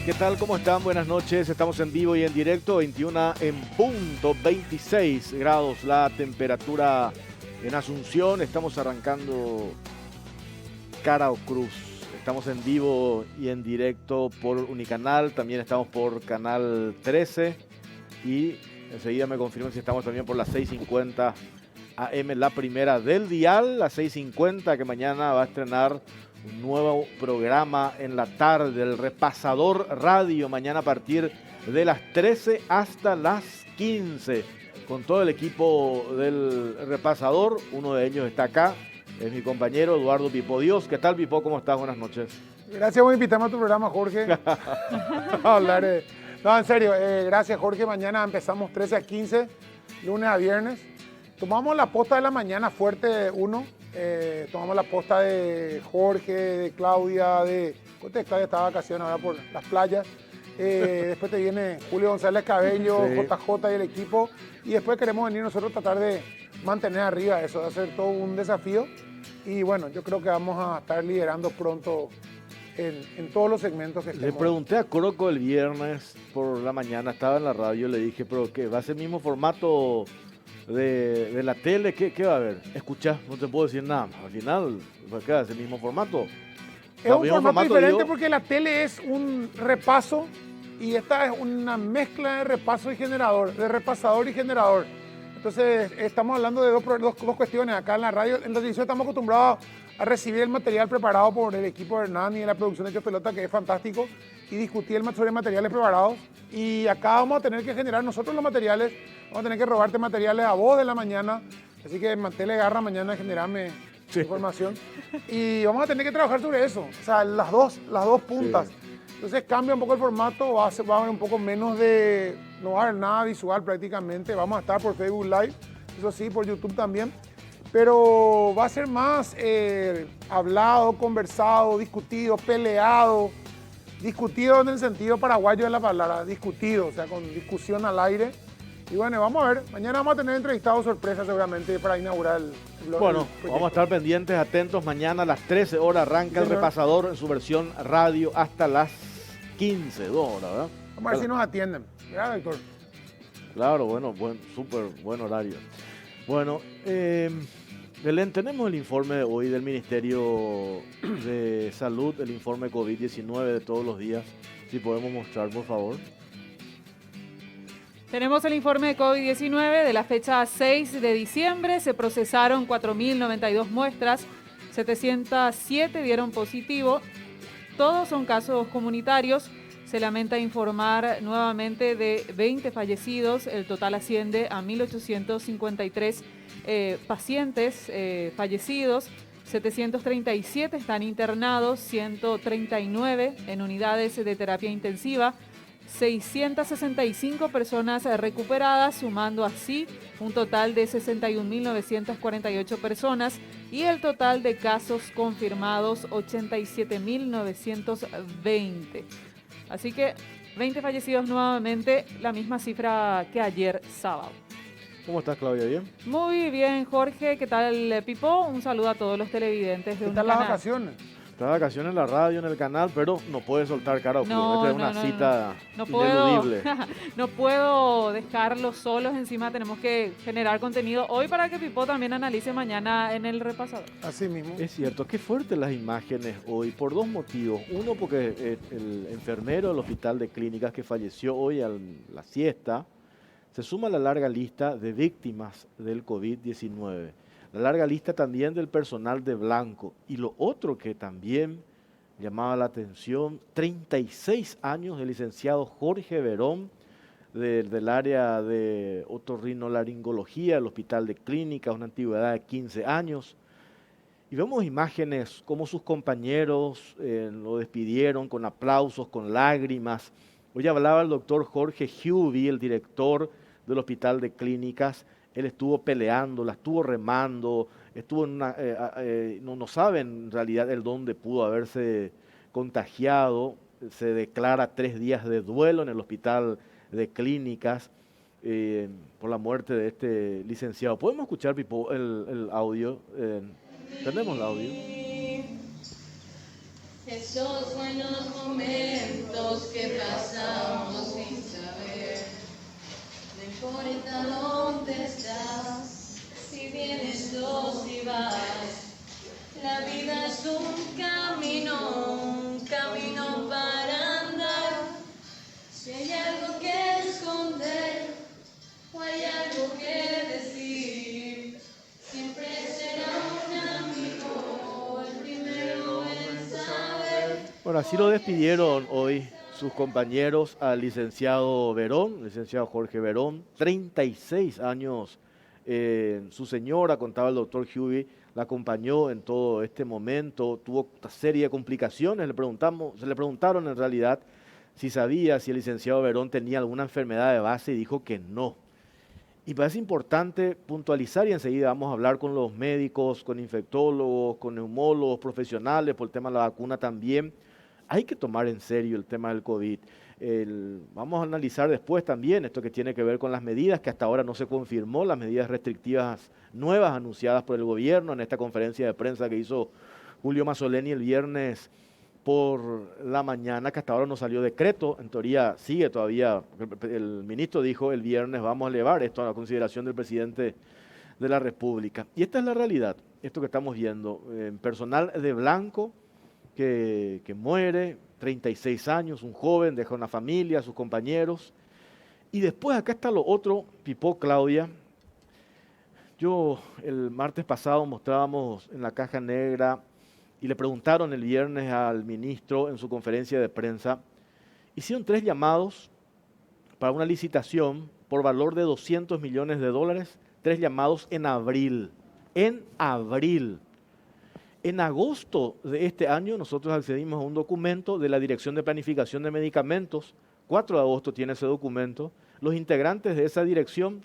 ¿Qué tal? ¿Cómo están? Buenas noches. Estamos en vivo y en directo, 21 en punto, 26 grados la temperatura en Asunción. Estamos arrancando cara o cruz. Estamos en vivo y en directo por Unicanal, también estamos por Canal 13 y enseguida me confirman si estamos también por las 6:50 AM, la primera del dial, las 6:50, que mañana va a estrenar un nuevo programa en la tarde, el Repasador Radio, mañana a partir de las 13 hasta las 15, con todo el equipo del Repasador. Uno de ellos está acá, es mi compañero Eduardo Pipo Dios. ¿Qué tal, Pipo? ¿Cómo estás? Buenas noches. Gracias por invitarme a tu programa, Jorge. No, en serio, gracias, Jorge. Mañana empezamos 13 a 15, lunes a viernes. Tomamos la posta de la mañana fuerte 1. Tomamos la posta de Jorge, de Claudia, Claudia está de vacaciones ahora por las playas. Después te viene Julio González Cabello, sí. JJ y el equipo. Y después queremos venir nosotros a tratar de mantener arriba eso, de hacer todo un desafío. Y bueno, yo creo que vamos a estar liderando pronto en todos los segmentos que estemos. Le pregunté a Croco el viernes por la mañana, estaba en la radio, le dije, pero ¿qué? ¿Va a ser el mismo formato de la tele? ¿Qué va a haber? Escuchá, no te puedo decir nada. Al final, ¿qué es el mismo formato? Es un formato diferente porque la tele es un repaso y esta es una mezcla de repaso y generador, de repasador y generador. Entonces, estamos hablando de dos cuestiones. Acá en la radio, en la televisión estamos acostumbrados a recibir el material preparado por el equipo de Hernán y de la producción de Hechos Pelota, que es fantástico, y discutir sobre materiales preparados. Y acá vamos a tener que generar nosotros los materiales, vamos a tener que robarte materiales a vos de la mañana, así que manténle garra mañana a generarme información. Y vamos a tener que trabajar sobre eso, o sea, las dos puntas. Sí. Entonces cambia un poco el formato, va a haber un poco menos de, no va a haber nada visual prácticamente, vamos a estar por Facebook Live, eso sí, por YouTube también, pero va a ser más hablado, conversado, discutido, peleado, discutido en el sentido paraguayo de la palabra, discutido, o sea, con discusión al aire. Y bueno, vamos a ver, mañana vamos a tener entrevistados sorpresas seguramente para inaugurar el Bueno, vamos a estar pendientes, atentos. Mañana a las 13 horas arranca el Repasador en su versión radio hasta las 15, 2 horas, ¿verdad? Vamos a ver si nos atienden, ¿verdad, doctor? Claro, bueno, súper buen horario. Bueno, Belén, tenemos el informe de hoy del Ministerio de Salud, el informe COVID-19 de todos los días. Si podemos mostrar, por favor. Tenemos el informe de COVID-19 de la fecha 6 de diciembre. Se procesaron 4.092 muestras, 707 dieron positivo. Todos son casos comunitarios. Se lamenta informar nuevamente de 20 fallecidos. El total asciende a 1.853 pacientes fallecidos. 737 están internados, 139 en unidades de terapia intensiva. 665 personas recuperadas, sumando así un total de 61.948 personas y el total de casos confirmados 87.920. Así que 20 fallecidos nuevamente, la misma cifra que ayer sábado. ¿Cómo estás, Claudia? ¿Bien? Muy bien, Jorge. ¿Qué tal, Pipo? Un saludo a todos los televidentes de Unicanal. ¿Qué tal las vacaciones? Está de vacaciones en la radio, en el canal, pero no puede soltar cara o cruz. Esta es una cita ineludible. No puedo dejarlos solos. Encima tenemos que generar contenido hoy para que Pipo también analice mañana en el Repasador. Así mismo. Es cierto, qué fuertes las imágenes hoy, por dos motivos. Uno, porque el enfermero del Hospital de Clínicas que falleció hoy a la siesta, se suma a la larga lista de víctimas del COVID-19. La larga lista también del personal de blanco. Y lo otro que también llamaba la atención, 36 años del licenciado Jorge Verón, del área de otorrinolaringología del Hospital de Clínicas, una antigüedad de 15 años. Y vemos imágenes como sus compañeros lo despidieron con aplausos, con lágrimas. Hoy hablaba el doctor Jorge Huby, el director del Hospital de Clínicas. Él estuvo peleando, la estuvo remando, estuvo en una, no saben en realidad el dónde pudo haberse contagiado. Se declara 3 días de duelo en el Hospital de Clínicas por la muerte de este licenciado. ¿Podemos escuchar, Pipo, el audio? ¿Tenemos el audio? Esos buenos momentos que pasamos sin saber. No importa dónde estás, si vienes o si vas. La vida es un camino para andar. Si hay algo que esconder o hay algo que decir, siempre será un amigo el primero en saber. Bueno, así lo despidieron hoy sus compañeros al licenciado Verón, licenciado Jorge Verón, 36 años. Su señora, contaba el doctor Hughey, la acompañó en todo este momento, tuvo una serie de complicaciones, se le preguntaron en realidad si sabía si el licenciado Verón tenía alguna enfermedad de base y dijo que no. Y parece importante puntualizar y enseguida vamos a hablar con los médicos, con infectólogos, con neumólogos profesionales por el tema de la vacuna también. Hay que tomar en serio el tema del COVID. Vamos a analizar después también esto que tiene que ver con las medidas que hasta ahora no se confirmó, las medidas restrictivas nuevas anunciadas por el gobierno en esta conferencia de prensa que hizo Julio Mazzoleni el viernes por la mañana, que hasta ahora no salió decreto, en teoría sigue todavía, el ministro dijo el viernes vamos a elevar esto a la consideración del presidente de la República. Y esta es la realidad, esto que estamos viendo, personal de blanco que muere, 36 años, un joven, deja una familia, sus compañeros, y después acá está lo otro, Pipó Claudia. Yo el martes pasado mostrábamos en la caja negra y le preguntaron el viernes al ministro en su conferencia de prensa, hicieron 3 llamados para una licitación por valor de $200 millones, 3 llamados en abril. En abril. En agosto de este año nosotros accedimos a un documento de la Dirección de Planificación de Medicamentos, 4 de agosto tiene ese documento, los integrantes de esa dirección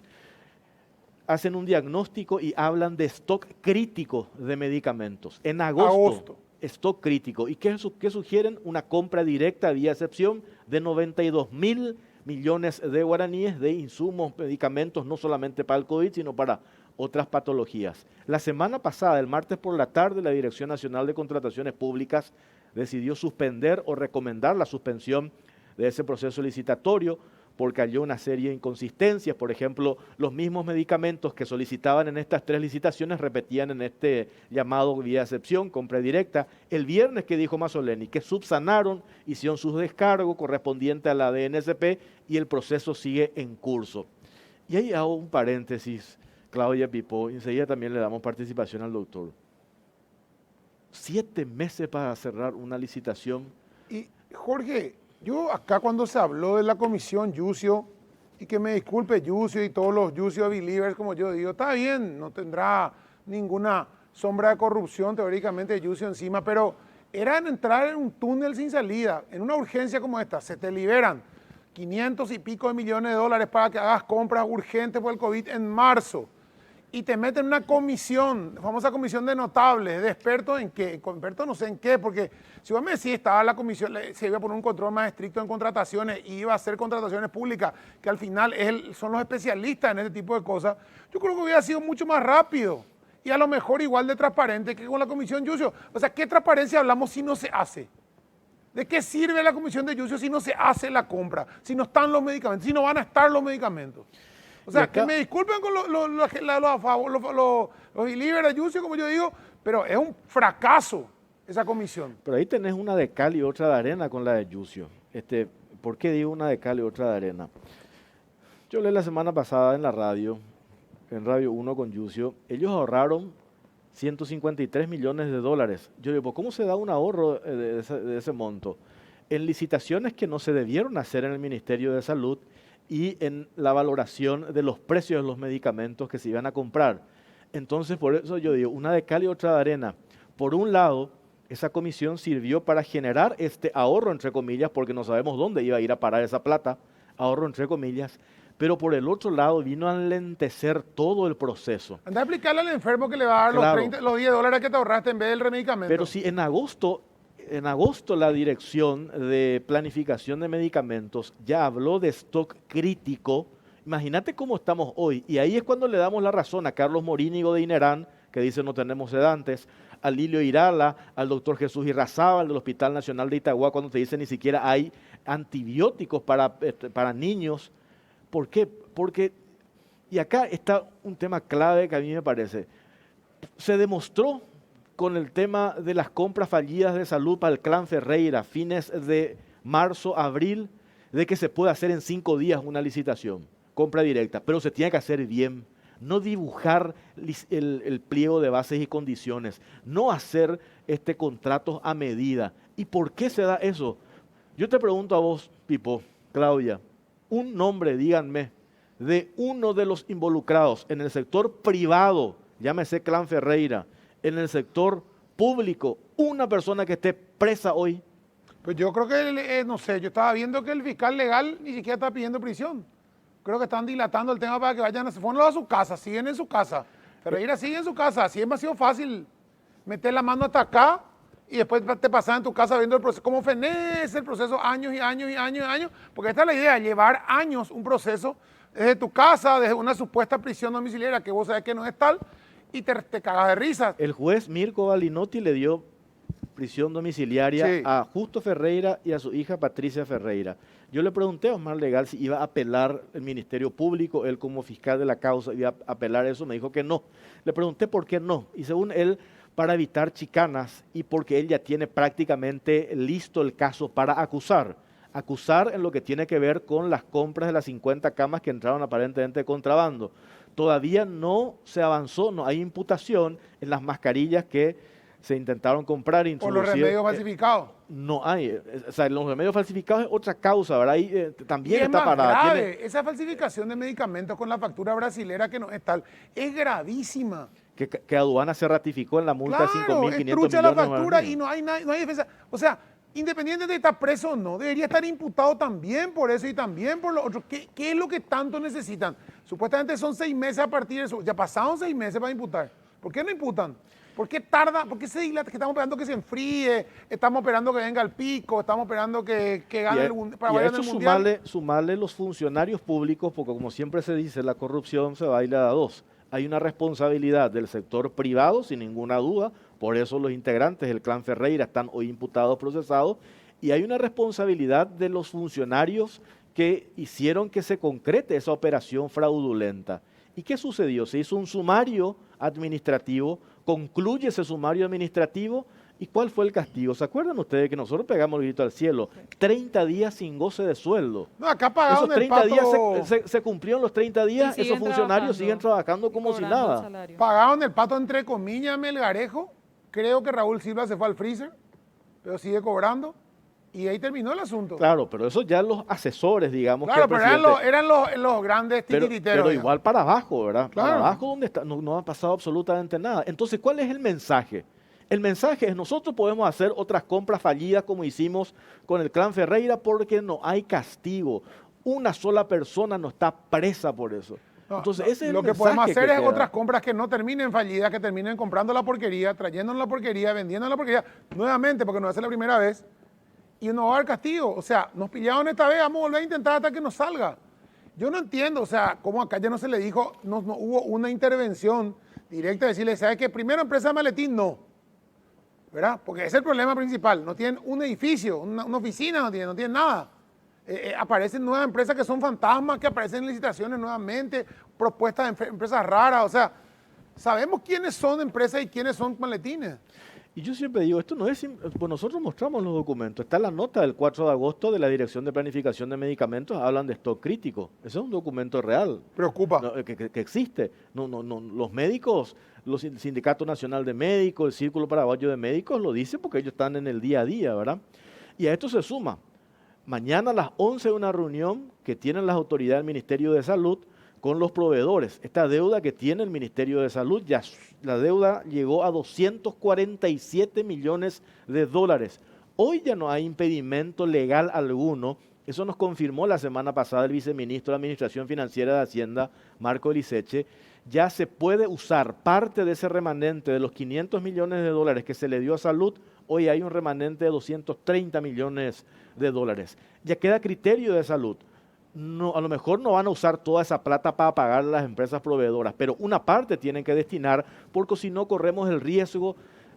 hacen un diagnóstico y hablan de stock crítico de medicamentos. En agosto. Stock crítico. ¿Y qué sugieren? Una compra directa vía excepción de 92.000 millones de guaraníes de insumos, medicamentos, no solamente para el COVID, sino para otras patologías. La semana pasada, el martes por la tarde, la Dirección Nacional de Contrataciones Públicas decidió suspender o recomendar la suspensión de ese proceso licitatorio porque halló una serie de inconsistencias. Por ejemplo, los mismos medicamentos que solicitaban en estas 3 licitaciones repetían en este llamado vía excepción, compra directa. El viernes, que dijo Mazzoleni, que subsanaron, hicieron sus descargos correspondientes a la DNSP y el proceso sigue en curso. Y ahí hago un paréntesis, Claudia Pipó, y enseguida también le damos participación al doctor. 7 meses para cerrar una licitación. Y Jorge, yo acá cuando se habló de la comisión Yucio, y que me disculpe Yucio y todos los Yucio believers, como yo digo, está bien, no tendrá ninguna sombra de corrupción teóricamente de Yucio encima, pero era entrar en un túnel sin salida, en una urgencia como esta, se te liberan 500 y pico de millones de dólares para que hagas compras urgentes por el COVID en marzo, y te meten en una comisión, la famosa comisión de notables, de expertos en qué, expertos no sé en qué, porque si vos me decís, estaba la comisión, se iba a poner un control más estricto en contrataciones, y iba a hacer contrataciones públicas, que al final son los especialistas en este tipo de cosas, yo creo que hubiera sido mucho más rápido, y a lo mejor igual de transparente que con la comisión Yucio. O sea, ¿qué transparencia hablamos si no se hace? ¿De qué sirve la comisión de Yucio si no se hace la compra, si no están los medicamentos, si no van a estar los medicamentos? O sea, que me disculpen con los believers de Yucio, como yo digo, pero es un fracaso esa comisión. Pero ahí tenés una de cal y otra de arena con la de Yucio. ¿Por qué digo una de cal y otra de arena? Yo leí la semana pasada en la radio, en Radio 1 con Yucio, ellos ahorraron 153 millones de dólares. Yo digo, ¿cómo se da un ahorro de ese monto? En licitaciones que no se debieron hacer en el Ministerio de Salud y en la valoración de los precios de los medicamentos que se iban a comprar. Entonces, por eso yo digo, una de cal y otra de arena. Por un lado, esa comisión sirvió para generar este ahorro, entre comillas, porque no sabemos dónde iba a ir a parar esa plata, ahorro entre comillas, pero por el otro lado vino a enlentecer todo el proceso. Anda a explicarle al enfermo que le va a dar los 10 dólares que te ahorraste en vez del medicamento. Pero si en agosto la Dirección de Planificación de Medicamentos ya habló de stock crítico, imagínate cómo estamos hoy. Y ahí es cuando le damos la razón a Carlos Morínigo de INERAN, que dice no tenemos sedantes, a Lilio Irala, al doctor Jesús Irrazábal del Hospital Nacional de Itagua, cuando te dicen ni siquiera hay antibióticos para niños. ¿Por qué? Porque, y acá está un tema clave que a mí me parece, se demostró con el tema de las compras fallidas de salud para el clan Ferreira, fines de marzo, abril, de que se puede hacer en 5 días una licitación, compra directa, pero se tiene que hacer bien, no dibujar el pliego de bases y condiciones, no hacer contratos a medida. ¿Y por qué se da eso? Yo te pregunto a vos, Pipo, Claudia, un nombre, díganme, de uno de los involucrados en el sector privado, llámese Clan Ferreira, en el sector público, una persona que esté presa hoy. Pues yo creo que, no sé, yo estaba viendo que el fiscal legal ni siquiera está pidiendo prisión. Creo que están dilatando el tema para que vayan a su casa, siguen en su casa. Ferreira sigue en su casa, así es demasiado fácil meter la mano hasta acá y después te pasas en tu casa viendo el proceso, cómo fenece el proceso años y años y años y años, porque esta es la idea, llevar años un proceso desde tu casa, desde una supuesta prisión domiciliaria que vos sabés que no es tal, y te cagas de risa. El juez Mirko Balinotti le dio prisión domiciliaria Sí. a Justo Ferreira y a su hija Patricia Ferreira. Yo le pregunté a Osmar Legal si iba a apelar el Ministerio Público, él como fiscal de la causa iba a apelar eso, me dijo que no. Le pregunté por qué no, y según él, para evitar chicanas y porque él ya tiene prácticamente listo el caso para acusar. Acusar en lo que tiene que ver con las compras de las 50 camas que entraron aparentemente de contrabando. Todavía no se avanzó, no hay imputación en las mascarillas que se intentaron comprar. Por los remedios falsificados. No hay, o sea, los remedios falsificados es otra causa, ¿verdad? Ahí también Y está es más parada. grave, esa falsificación de medicamentos con la factura brasilera que no es tal, es gravísima. Que aduana se ratificó en la multa de 5.500 es millones. trucha la factura ¿verdad? y no hay defensa. O sea, independiente de estar preso o no, debería estar imputado también por eso y también por lo otro. ¿Qué es lo que tanto necesitan? Supuestamente son 6 meses a partir de eso. Ya pasaron 6 meses para imputar. ¿Por qué no imputan? ¿Por qué tarda? ¿Por qué se dilata? Que estamos esperando que se enfríe, estamos esperando que venga el pico, estamos esperando que gane Y a eso sumarle los funcionarios públicos, porque como siempre se dice, la corrupción se baila a dos. Hay una responsabilidad del sector privado, sin ninguna duda, por eso los integrantes del clan Ferreira están hoy imputados, procesados, y hay una responsabilidad de los funcionarios que hicieron que se concrete esa operación fraudulenta. ¿Y qué sucedió? Se hizo un sumario administrativo, concluye ese sumario administrativo, ¿y cuál fue el castigo? ¿Se acuerdan ustedes que nosotros pegamos el grito al cielo? 30 días sin goce de sueldo. No, acá pagaron Esos 30 días se cumplieron los 30 días, esos funcionarios siguen trabajando como si nada. Pagaron el pato entre comillas Melgarejo. Creo que Raúl Silva se fue al freezer, pero sigue cobrando. Y ahí terminó el asunto. Claro, pero eso ya los asesores, digamos. Claro, que pero eran los grandes titiriteros. Pero igual para abajo, ¿verdad? Claro. Para abajo donde está, no ha pasado absolutamente nada. Entonces, ¿cuál es el mensaje? El mensaje es, nosotros podemos hacer otras compras fallidas como hicimos con el clan Ferreira porque no hay castigo. Una sola persona no está presa por eso. Entonces, ese es lo el que podemos mensaje hacer es queda. otras compras que no terminen fallidas, que terminen comprando la porquería, trayéndonos la porquería, vendiendo la porquería, nuevamente, porque no va a ser la primera vez, y no va a haber castigo. O sea, nos pillaron esta vez, vamos a volver a intentar hasta que nos salga. Yo no entiendo, o sea, cómo acá ya no se le dijo, no hubo una intervención directa de decirle, ¿sabes qué? Primero empresa de maletín, no. ¿Verdad? Porque ese es el problema principal. No tienen un edificio, una oficina, no tienen nada. Aparecen nuevas empresas que son fantasmas, que aparecen en licitaciones nuevamente, propuestas de empresas raras. O sea, sabemos quiénes son empresas y quiénes son maletines. Y yo siempre digo, esto no es, pues nosotros mostramos los documentos. Está la nota del 4 de agosto de la Dirección de Planificación de Medicamentos, hablan de stock crítico. Ese es un documento real. Preocupa. Que existe. Los médicos, el Sindicato Nacional de Médicos, el Círculo Paraguayo de Médicos lo dice porque ellos están en el día a día, ¿verdad? Y a esto se suma, mañana a las 11 una reunión que tienen las autoridades del Ministerio de Salud con los proveedores. Esta deuda que tiene el Ministerio de Salud, ya la deuda llegó a 247 millones de dólares. Hoy ya no hay impedimento legal alguno. Eso nos confirmó la semana pasada el viceministro de Administración Financiera de Hacienda, Marco Eliseche. Ya se puede usar parte de ese remanente de los 500 millones de dólares que se le dio a Salud. Hoy hay un remanente de 230 millones de dólares. Ya queda criterio de Salud. No, a lo mejor no van a usar toda esa plata para pagar a las empresas proveedoras, pero una parte tienen que destinar porque si no corremos el riesgo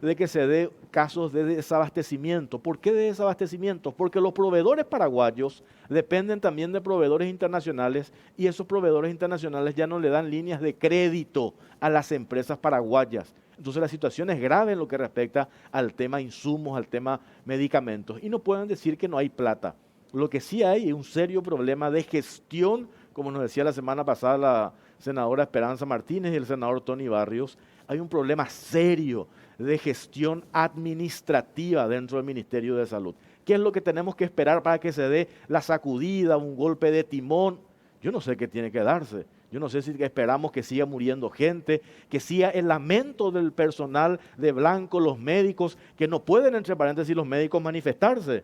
de que se dé casos de desabastecimiento. ¿Por qué de desabastecimiento? Porque los proveedores paraguayos dependen también de proveedores internacionales y esos proveedores internacionales ya no le dan líneas de crédito a las empresas paraguayas. Entonces la situación es grave en lo que respecta al tema insumos, al tema medicamentos. Y no pueden decir que no hay plata. Lo que sí hay es un serio problema de gestión, como nos decía la semana pasada la senadora Esperanza Martínez y el senador Tony Barrios. Hay un problema serio de gestión administrativa dentro del Ministerio de Salud. ¿Qué es lo que tenemos que esperar para que se dé la sacudida, un golpe de timón? Yo no sé qué tiene que darse. Yo no sé si esperamos que siga muriendo gente, que siga el lamento del personal de blanco, los médicos, que no pueden, entre paréntesis, los médicos manifestarse.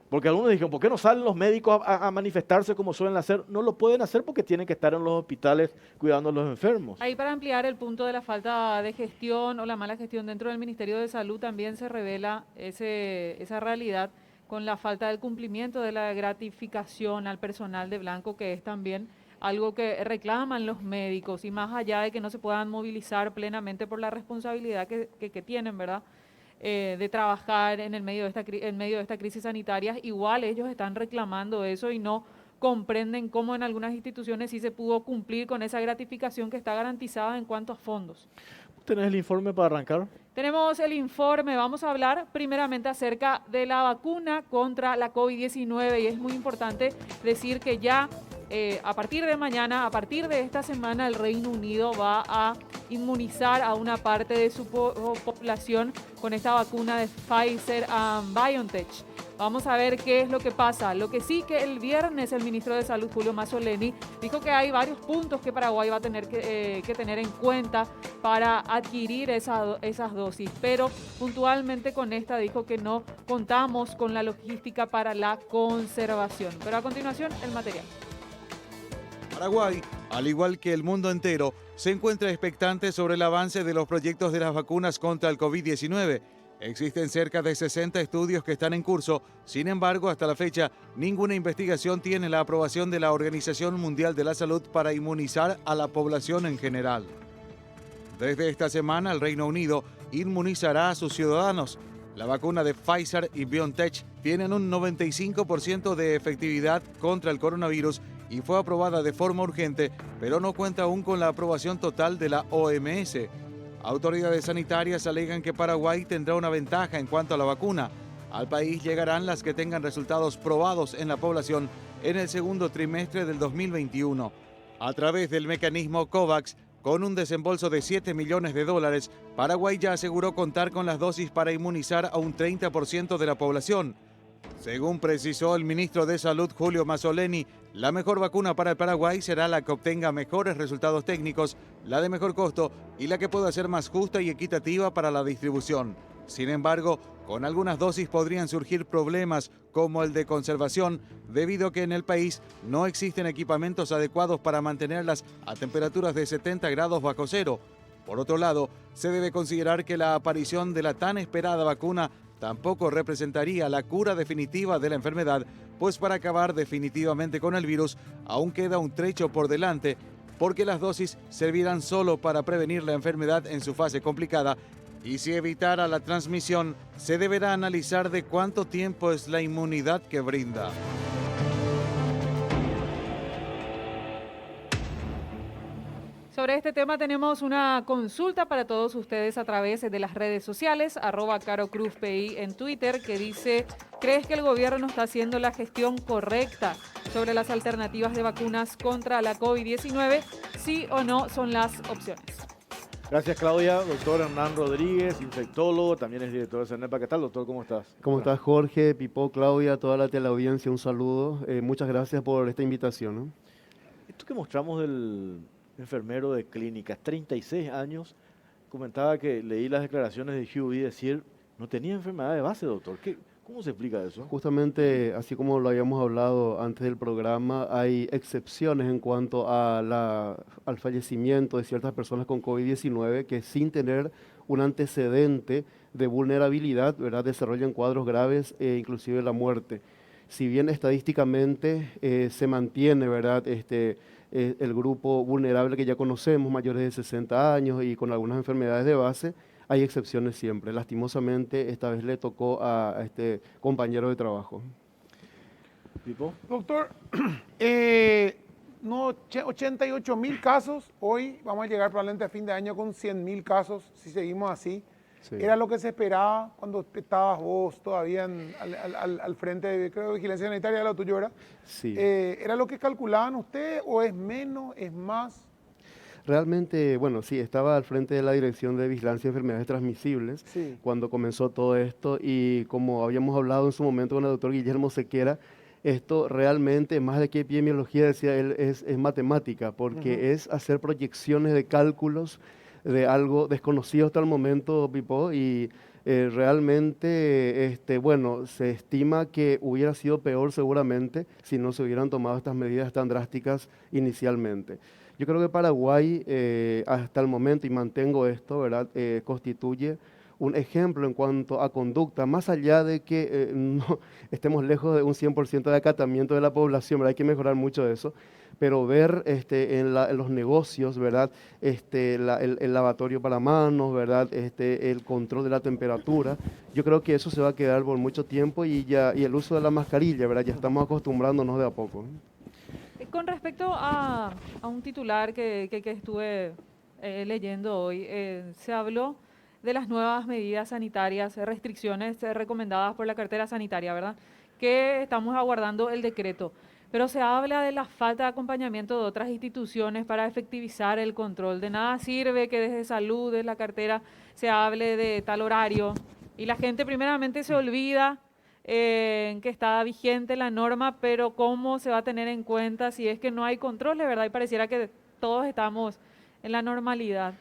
Porque algunos dijeron, ¿por qué no salen los médicos a manifestarse como suelen hacer? No lo pueden hacer porque tienen que estar en los hospitales cuidando a los enfermos. Ahí para ampliar el punto de la falta de gestión o la mala gestión dentro del Ministerio de Salud también se revela esa realidad con la falta del cumplimiento de la gratificación al personal de blanco, que es también algo que reclaman los médicos, y más allá de que no se puedan movilizar plenamente por la responsabilidad que tienen, ¿verdad?, de trabajar en medio de esta crisis sanitaria, igual ellos están reclamando eso y no comprenden cómo en algunas instituciones sí se pudo cumplir con esa gratificación que está garantizada en cuanto a fondos. ¿Tenés el informe para arrancar? Tenemos el informe, vamos a hablar primeramente acerca de la vacuna contra la COVID-19 y es muy importante decir que ya a partir de mañana, a partir de esta semana, el Reino Unido va a inmunizar a una parte de su población con esta vacuna de Pfizer BioNTech. Vamos a ver qué es lo que pasa. Lo que sí, que el viernes el ministro de Salud, Julio Mazzoleni, dijo que hay varios puntos que Paraguay va a tener que tener en cuenta para adquirir esas dosis, pero puntualmente con esta dijo que no contamos con la logística para la conservación. Pero a continuación, el material. Paraguay, al igual que el mundo entero, se encuentra expectante sobre el avance de los proyectos de las vacunas contra el COVID-19. Existen cerca de 60 estudios que están en curso, sin embargo, hasta la fecha, ninguna investigación tiene la aprobación de la Organización Mundial de la Salud para inmunizar a la población en general. Desde esta semana, el Reino Unido inmunizará a sus ciudadanos. La vacuna de Pfizer y BioNTech tienen un 95% de efectividad contra el coronavirus y fue aprobada de forma urgente, pero no cuenta aún con la aprobación total de la OMS. Autoridades sanitarias alegan que Paraguay tendrá una ventaja en cuanto a la vacuna. Al país llegarán las que tengan resultados probados en la población en el segundo trimestre del 2021. A través del mecanismo COVAX, con un desembolso de $7 millones, Paraguay ya aseguró contar con las dosis para inmunizar a un 30% de la población. Según precisó el ministro de Salud, Julio Mazzoleni, la mejor vacuna para el Paraguay será la que obtenga mejores resultados técnicos, la de mejor costo y la que pueda ser más justa y equitativa para la distribución. Sin embargo, con algunas dosis podrían surgir problemas como el de conservación, debido a que en el país no existen equipamientos adecuados para mantenerlas a temperaturas de 70 grados bajo cero. Por otro lado, se debe considerar que la aparición de la tan esperada vacuna tampoco representaría la cura definitiva de la enfermedad, pues para acabar definitivamente con el virus aún queda un trecho por delante, porque las dosis servirán solo para prevenir la enfermedad en su fase complicada, y si evitara la transmisión, se deberá analizar de cuánto tiempo es la inmunidad que brinda. Sobre este tema tenemos una consulta para todos ustedes a través de las redes sociales, @CaroCruzPI en Twitter, que dice: ¿crees que el gobierno está haciendo la gestión correcta sobre las alternativas de vacunas contra la COVID-19? ¿Sí o no son las opciones? Gracias, Claudia. Doctor Hernán Rodríguez, infectólogo, también es director de CENEPA. ¿Qué tal, doctor? ¿Cómo estás? ¿Cómo estás, Jorge, Pipo, Claudia, toda la teleaudiencia? Un saludo. Muchas gracias por esta invitación, ¿no? Esto que mostramos del enfermero de clínicas, 36 años, comentaba que leí las declaraciones de Hughie decir, no tenía enfermedad de base, doctor. ¿Cómo se explica eso? Justamente, así como lo habíamos hablado antes del programa, hay excepciones en cuanto a al fallecimiento de ciertas personas con COVID-19 que sin tener un antecedente de vulnerabilidad, ¿verdad?, desarrollan cuadros graves e inclusive la muerte. Si bien estadísticamente se mantiene, ¿verdad?, el grupo vulnerable que ya conocemos, mayores de 60 años y con algunas enfermedades de base, hay excepciones siempre. Lastimosamente, esta vez le tocó a este compañero de trabajo. ¿Pipo? Doctor, no, 88.000 casos, hoy vamos a llegar probablemente a fin de año con 100.000 casos, si seguimos así. Sí. ¿Era lo que se esperaba cuando estabas vos todavía al frente de, creo, Vigilancia Sanitaria, lo tuyo, ¿verdad? Sí. ¿Era lo que calculaban ustedes o es menos, es más? Realmente, bueno, sí, estaba al frente de la Dirección de Vigilancia de Enfermedades Transmisibles Sí. cuando comenzó todo esto y como habíamos hablado en su momento con el doctor Guillermo Sequera, esto realmente, más de que epidemiología, decía él, es matemática, porque es hacer proyecciones de cálculos de algo desconocido hasta el momento, Pipo, y realmente, bueno, se estima que hubiera sido peor seguramente si no se hubieran tomado estas medidas tan drásticas inicialmente. Yo creo que Paraguay, hasta el momento, y mantengo esto, ¿verdad?, constituye un ejemplo en cuanto a conducta, más allá de que no estemos lejos de un 100% de acatamiento de la población, ¿verdad? Hay que mejorar mucho eso, pero ver en los negocios, ¿verdad?, el lavatorio para manos, ¿verdad?, el control de la temperatura, yo creo que eso se va a quedar por mucho tiempo y el uso de la mascarilla, ¿verdad?, ya estamos acostumbrándonos de a poco. Con respecto a un titular que estuve leyendo hoy, se habló de las nuevas medidas sanitarias, restricciones recomendadas por la cartera sanitaria, ¿verdad? Que estamos aguardando el decreto. Pero se habla de la falta de acompañamiento de otras instituciones para efectivizar el control. De nada sirve que desde salud, desde la cartera, se hable de tal horario y la gente primeramente se olvida que está vigente la norma, pero cómo se va a tener en cuenta si es que no hay controles, ¿verdad? Y pareciera que todos estamos en la normalidad.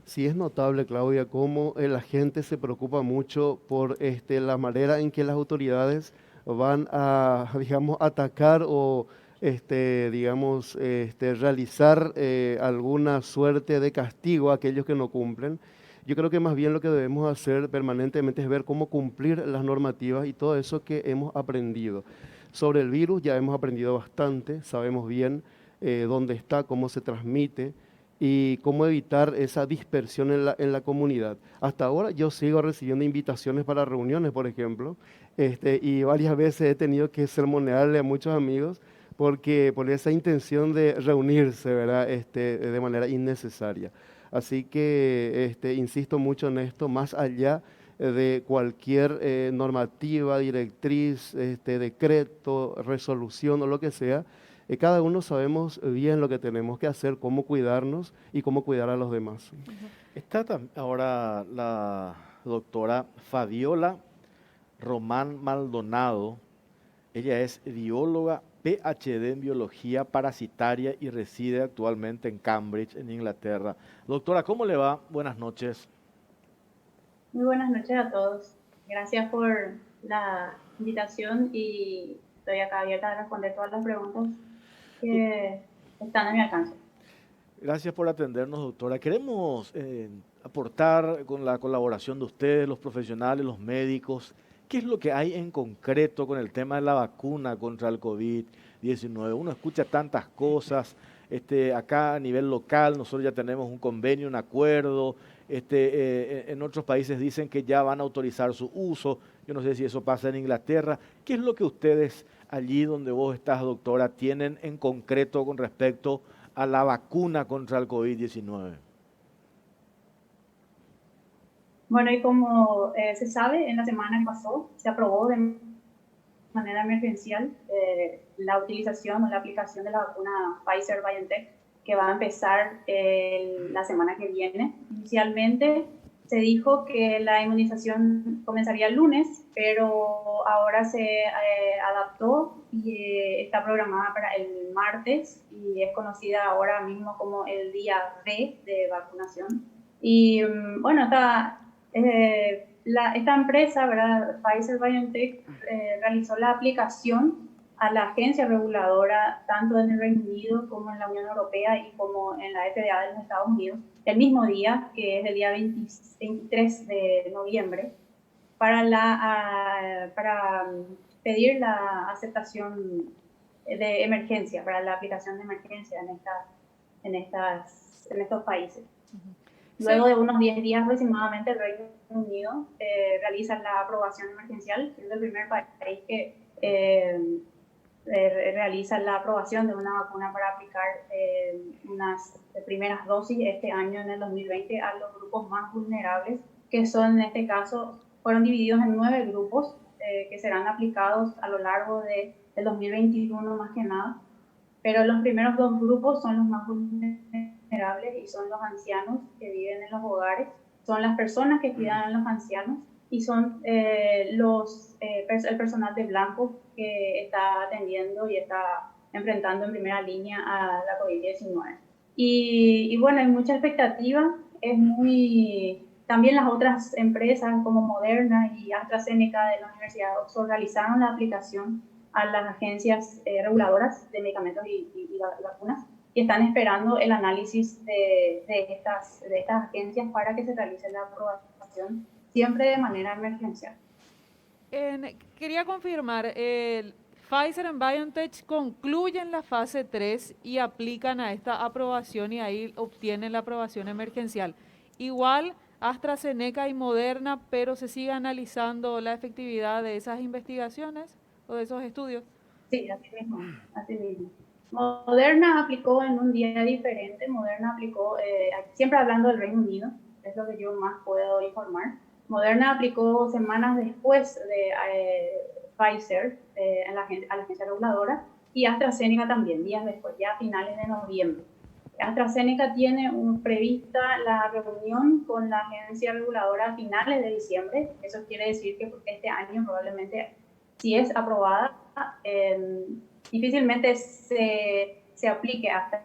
Sí es notable, Claudia, cómo la gente se preocupa mucho por la manera en que las autoridades van a, digamos, atacar o, digamos, realizar alguna suerte de castigo a aquellos que no cumplen. Yo creo que más bien lo que debemos hacer permanentemente es ver cómo cumplir las normativas y todo eso que hemos aprendido. Sobre el virus ya hemos aprendido bastante, sabemos bien dónde está, cómo se transmite y cómo evitar esa dispersión en la comunidad. Hasta ahora yo sigo recibiendo invitaciones para reuniones, por ejemplo, y varias veces he tenido que sermonearle a muchos amigos porque por esa intención de reunirse, ¿verdad?, de manera innecesaria. Así que insisto mucho en esto, más allá de cualquier normativa, directriz, decreto, resolución o lo que sea, cada uno sabemos bien lo que tenemos que hacer, cómo cuidarnos y cómo cuidar a los demás. Está ahora la doctora Fabiola Román Maldonado. Ella es bióloga, PhD en biología parasitaria y reside actualmente en Cambridge, en Inglaterra. Doctora, ¿cómo le va? Buenas noches. Muy buenas noches a todos. Gracias por la invitación y estoy acá abierta a responder todas las preguntas que están a mi alcance. Gracias por atendernos, doctora. Queremos aportar con la colaboración de ustedes, los profesionales, los médicos. ¿Qué es lo que hay en concreto con el tema de la vacuna contra el COVID-19? Uno escucha tantas cosas. Acá a nivel local nosotros ya tenemos un convenio, un acuerdo. En otros países dicen que ya van a autorizar su uso. Yo no sé si eso pasa en Inglaterra. ¿Qué es lo que ustedes allí donde vos estás, doctora, tienen en concreto con respecto a la vacuna contra el COVID-19? Bueno, y como se sabe, en la semana que pasó se aprobó de manera emergencial la utilización o la aplicación de la vacuna Pfizer-BioNTech, que va a empezar la semana que viene. Inicialmente se dijo que la inmunización comenzaría el lunes, pero ahora se adaptó y está programada para el martes y es conocida ahora mismo como el día D de vacunación. Y bueno, esta empresa, ¿verdad?, Pfizer-BioNTech, realizó la aplicación a la agencia reguladora tanto en el Reino Unido como en la Unión Europea y como en la FDA de los Estados Unidos el mismo día, que es el día 23 de noviembre, para pedir la aceptación de emergencia, para la aplicación de emergencia en estos países. Luego de unos 10 días aproximadamente, el Reino Unido realiza la aprobación emergencial, siendo el primer país que realiza la aprobación de una vacuna para aplicar unas primeras dosis este año, en el 2020, a los grupos más vulnerables, que son, en este caso, fueron divididos en 9 grupos que serán aplicados a lo largo del 2021 más que nada. Pero los primeros 2 grupos son los más vulnerables y son los ancianos que viven en los hogares, son las personas que cuidan a los ancianos y son el personal de blanco que está atendiendo y está enfrentando en primera línea a la COVID-19. Y bueno, hay mucha expectativa, también las otras empresas como Moderna y AstraZeneca de la Universidad de Oxford realizaron la aplicación a las agencias reguladoras de medicamentos y vacunas y están esperando el análisis de estas agencias para que se realice la aprobación siempre de manera emergencial. Quería confirmar, Pfizer y BioNTech concluyen la fase 3 y aplican a esta aprobación y ahí obtienen la aprobación emergencial. Igual AstraZeneca y Moderna, pero se sigue analizando la efectividad de esas investigaciones o de esos estudios. Sí, así mismo. Moderna aplicó en un día diferente. Moderna aplicó, siempre hablando del Reino Unido, es lo que yo más puedo informar. Moderna aplicó semanas después de Pfizer a la agencia reguladora y AstraZeneca también, días después, ya a finales de noviembre. AstraZeneca tiene prevista la reunión con la agencia reguladora a finales de diciembre. Eso quiere decir que este año probablemente, si es aprobada, difícilmente se aplique hasta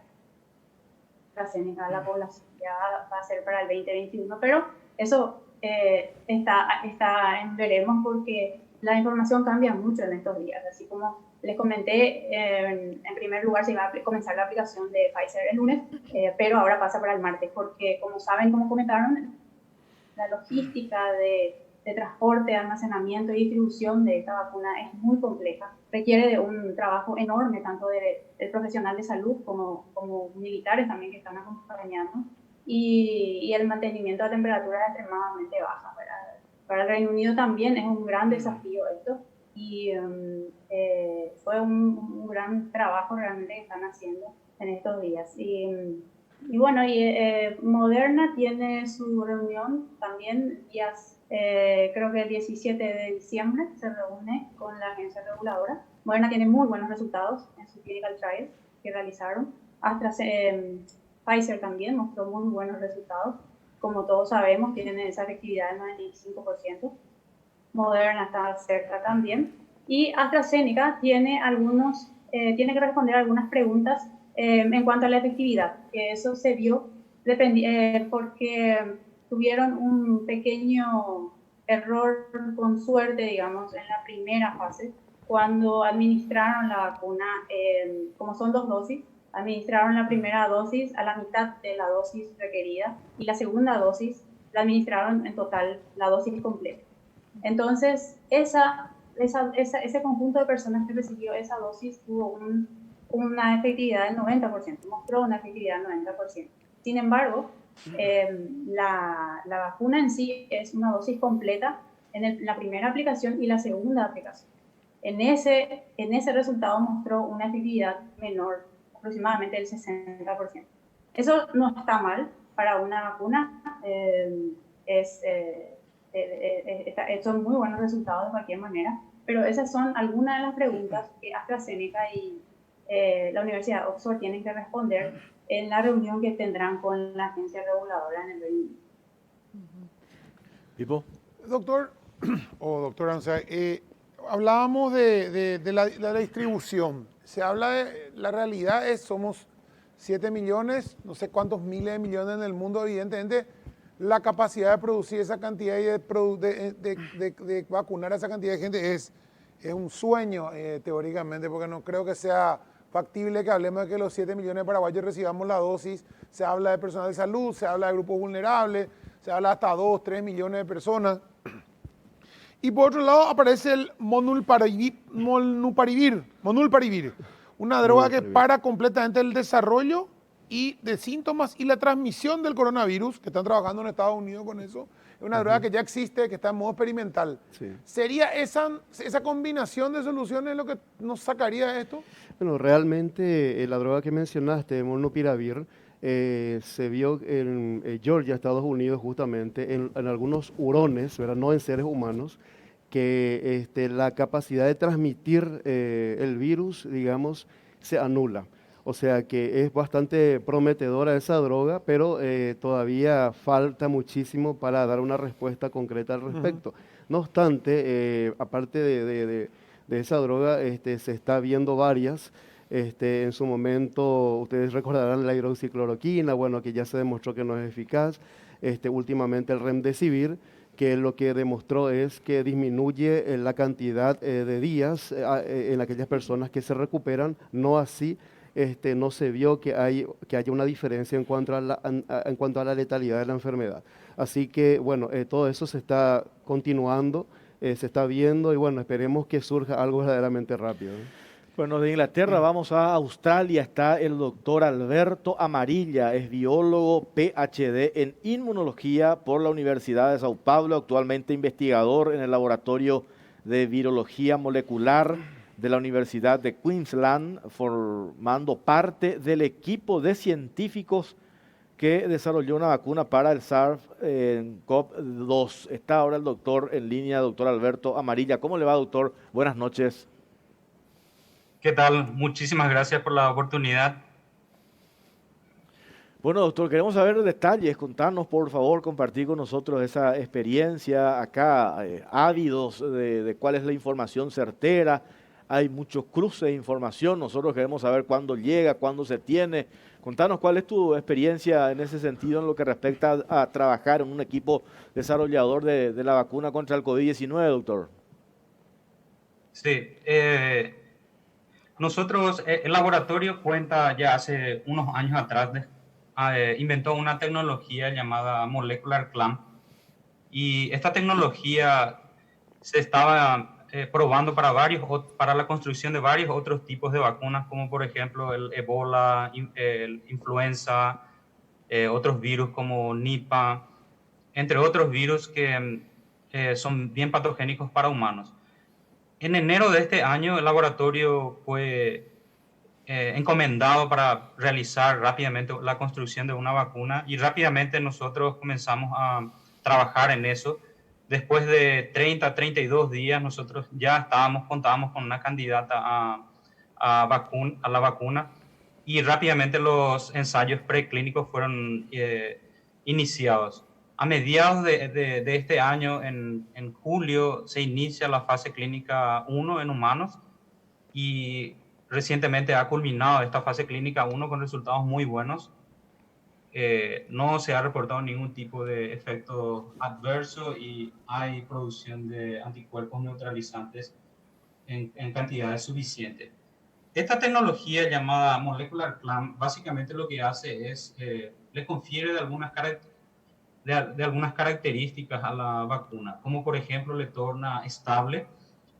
AstraZeneca a la población. Ya va a ser para el 2021, pero eso está en veremos porque la información cambia mucho en estos días. Así como les comenté, en primer lugar se iba a comenzar la aplicación de Pfizer el lunes, pero ahora pasa para el martes, porque como saben, como comentaron, la logística de transporte, almacenamiento y distribución de esta vacuna es muy compleja. Requiere de un trabajo enorme, tanto del profesional de salud como militares también que están acompañando, y el mantenimiento a temperaturas extremadamente bajas. Para el Reino Unido también es un gran desafío esto, y fue un gran trabajo realmente que están haciendo en estos días. Y bueno, Moderna tiene su reunión también creo que el 17 de diciembre se reúne con la agencia reguladora. Moderna tiene muy buenos resultados en su clinical trial que realizaron. Pfizer también mostró muy buenos resultados. Como todos sabemos, tiene esa efectividad del 95%. Moderna está cerca también. Y AstraZeneca tiene que responder algunas preguntas en cuanto a la efectividad, que eso se vio porque tuvieron un pequeño error con suerte, digamos, en la primera fase, cuando administraron la vacuna, como son 2 dosis, administraron la primera dosis a la mitad de la dosis requerida y la segunda dosis la administraron en total la dosis completa. Entonces, ese conjunto de personas que recibió esa dosis tuvo una efectividad del 90%, mostró una efectividad del 90%. Sin embargo, la vacuna en sí es una dosis completa en la primera aplicación y la segunda aplicación. En ese resultado mostró una efectividad menor, aproximadamente el 60%. Eso no está mal para una vacuna, son muy buenos resultados de cualquier manera, pero esas son algunas de las preguntas que AstraZeneca y la Universidad de Oxford tienen que responder en la reunión que tendrán con la agencia reguladora en el Reino Unido. ¿Pipo? Doctor, doctora, o sea, hablábamos de la distribución. Se habla de la realidad, somos 7 millones, no sé cuántos miles de millones en el mundo, evidentemente. La capacidad de producir esa cantidad y de vacunar a esa cantidad de gente es un sueño, teóricamente, porque no creo que sea factible que hablemos de que los 7 millones de paraguayos recibamos la dosis. Se habla de personal de salud, se habla de grupos vulnerables, se habla hasta 2, 3 millones de personas. Y por otro lado aparece el Molnupiravir, una droga que para completamente el desarrollo y de síntomas y la transmisión del coronavirus, que están trabajando en Estados Unidos con eso. Es una droga que ya existe, que está en modo experimental. Sí. ¿Sería esa combinación de soluciones lo que nos sacaría de esto? Bueno, realmente la droga que mencionaste, molnupiravir, se vio en Georgia, Estados Unidos, justamente, en algunos hurones, ¿verdad? No en seres humanos, que la capacidad de transmitir el virus, digamos, se anula. O sea que es bastante prometedora esa droga, pero todavía falta muchísimo para dar una respuesta concreta al respecto. No obstante, aparte de esa droga, se está viendo varias. En su momento, ustedes recordarán la hidroxicloroquina, bueno, que ya se demostró que no es eficaz. Últimamente el remdesivir, que lo que demostró es que disminuye la cantidad de días en aquellas personas que se recuperan, no así. No se vio que haya una diferencia en cuanto a la letalidad de la enfermedad. Así que, bueno, todo eso se está continuando, se está viendo y, bueno, esperemos que surja algo verdaderamente rápido, ¿no? Bueno, de Inglaterra vamos a Australia. Está el doctor Alberto Amarilla, es biólogo PhD en inmunología por la Universidad de Sao Paulo, actualmente investigador en el laboratorio de virología molecular de la Universidad de Queensland, formando parte del equipo de científicos que desarrolló una vacuna para el SARS-CoV-2. Está ahora el doctor en línea, doctor Alberto Amarilla. ¿Cómo le va, doctor? Buenas noches. ¿Qué tal? Muchísimas gracias por la oportunidad. Bueno, doctor, queremos saber detalles. Contarnos, por favor, compartir con nosotros esa experiencia acá, ávidos de cuál es la información certera. Hay muchos cruces de información. Nosotros queremos saber cuándo llega, cuándo se tiene. Contanos cuál es tu experiencia en ese sentido en lo que respecta a trabajar en un equipo desarrollador de la vacuna contra el COVID-19, doctor. Sí, nosotros, el laboratorio cuenta ya hace unos años atrás, inventó una tecnología llamada Molecular Clamp, y esta tecnología se estaba probando para la construcción de varios otros tipos de vacunas, como por ejemplo el Ebola, el influenza, otros virus como Nipah, entre otros virus que son bien patogénicos para humanos. En enero de este año, el laboratorio fue encomendado para realizar rápidamente la construcción de una vacuna, y rápidamente nosotros comenzamos a trabajar en eso. Después de 32 días, nosotros ya contábamos con una candidata a la vacuna, y rápidamente los ensayos preclínicos fueron iniciados. A mediados de este año, en julio, se inicia la fase clínica 1 en humanos, y recientemente ha culminado esta fase clínica 1 con resultados muy buenos. No se ha reportado ningún tipo de efecto adverso y hay producción de anticuerpos neutralizantes en cantidades suficientes. Esta tecnología llamada Molecular Clamp básicamente lo que hace es le confiere de algunas características a la vacuna, como por ejemplo le torna estable.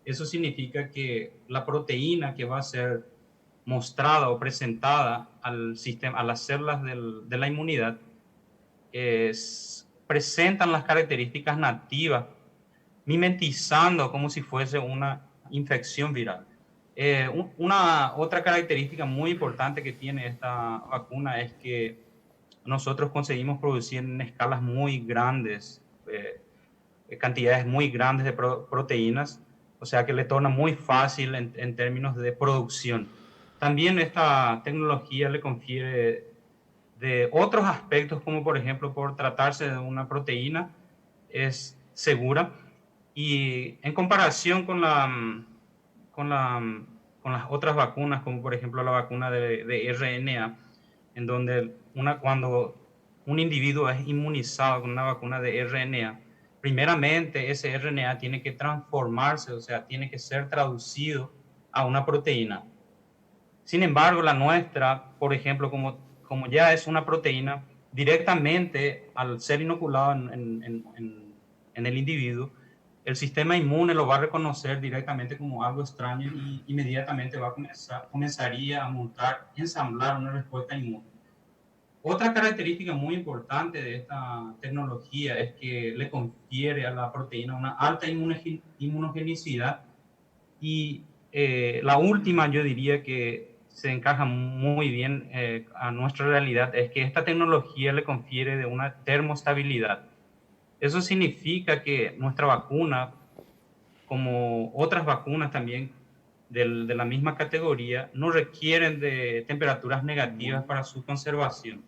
Eso significa que la proteína que va a ser mostrada o presentada al sistema, a las células de la inmunidad, presentan las características nativas, mimetizando como si fuese una infección viral. Una otra característica muy importante que tiene esta vacuna es que nosotros conseguimos producir en escalas muy grandes, cantidades muy grandes de proteínas, o sea que le torna muy fácil en términos de producción. También esta tecnología le confiere de otros aspectos, como por ejemplo, por tratarse de una proteína, es segura, y en comparación con las otras vacunas, como por ejemplo la vacuna de RNA, en donde cuando un individuo es inmunizado con una vacuna de RNA, primeramente ese RNA tiene que transformarse, o sea, tiene que ser traducido a una proteína. Sin embargo, la nuestra, por ejemplo, como ya es una proteína, directamente al ser inoculado en el individuo, el sistema inmune lo va a reconocer directamente como algo extraño y inmediatamente comenzaría a ensamblar una respuesta inmune. Otra característica muy importante de esta tecnología es que le confiere a la proteína una alta inmunogenicidad y la última, yo diría que se encaja muy bien a nuestra realidad, es que esta tecnología le confiere de una termostabilidad. Eso significa que nuestra vacuna, como otras vacunas también de la misma categoría, no requieren de temperaturas negativas para su conservación.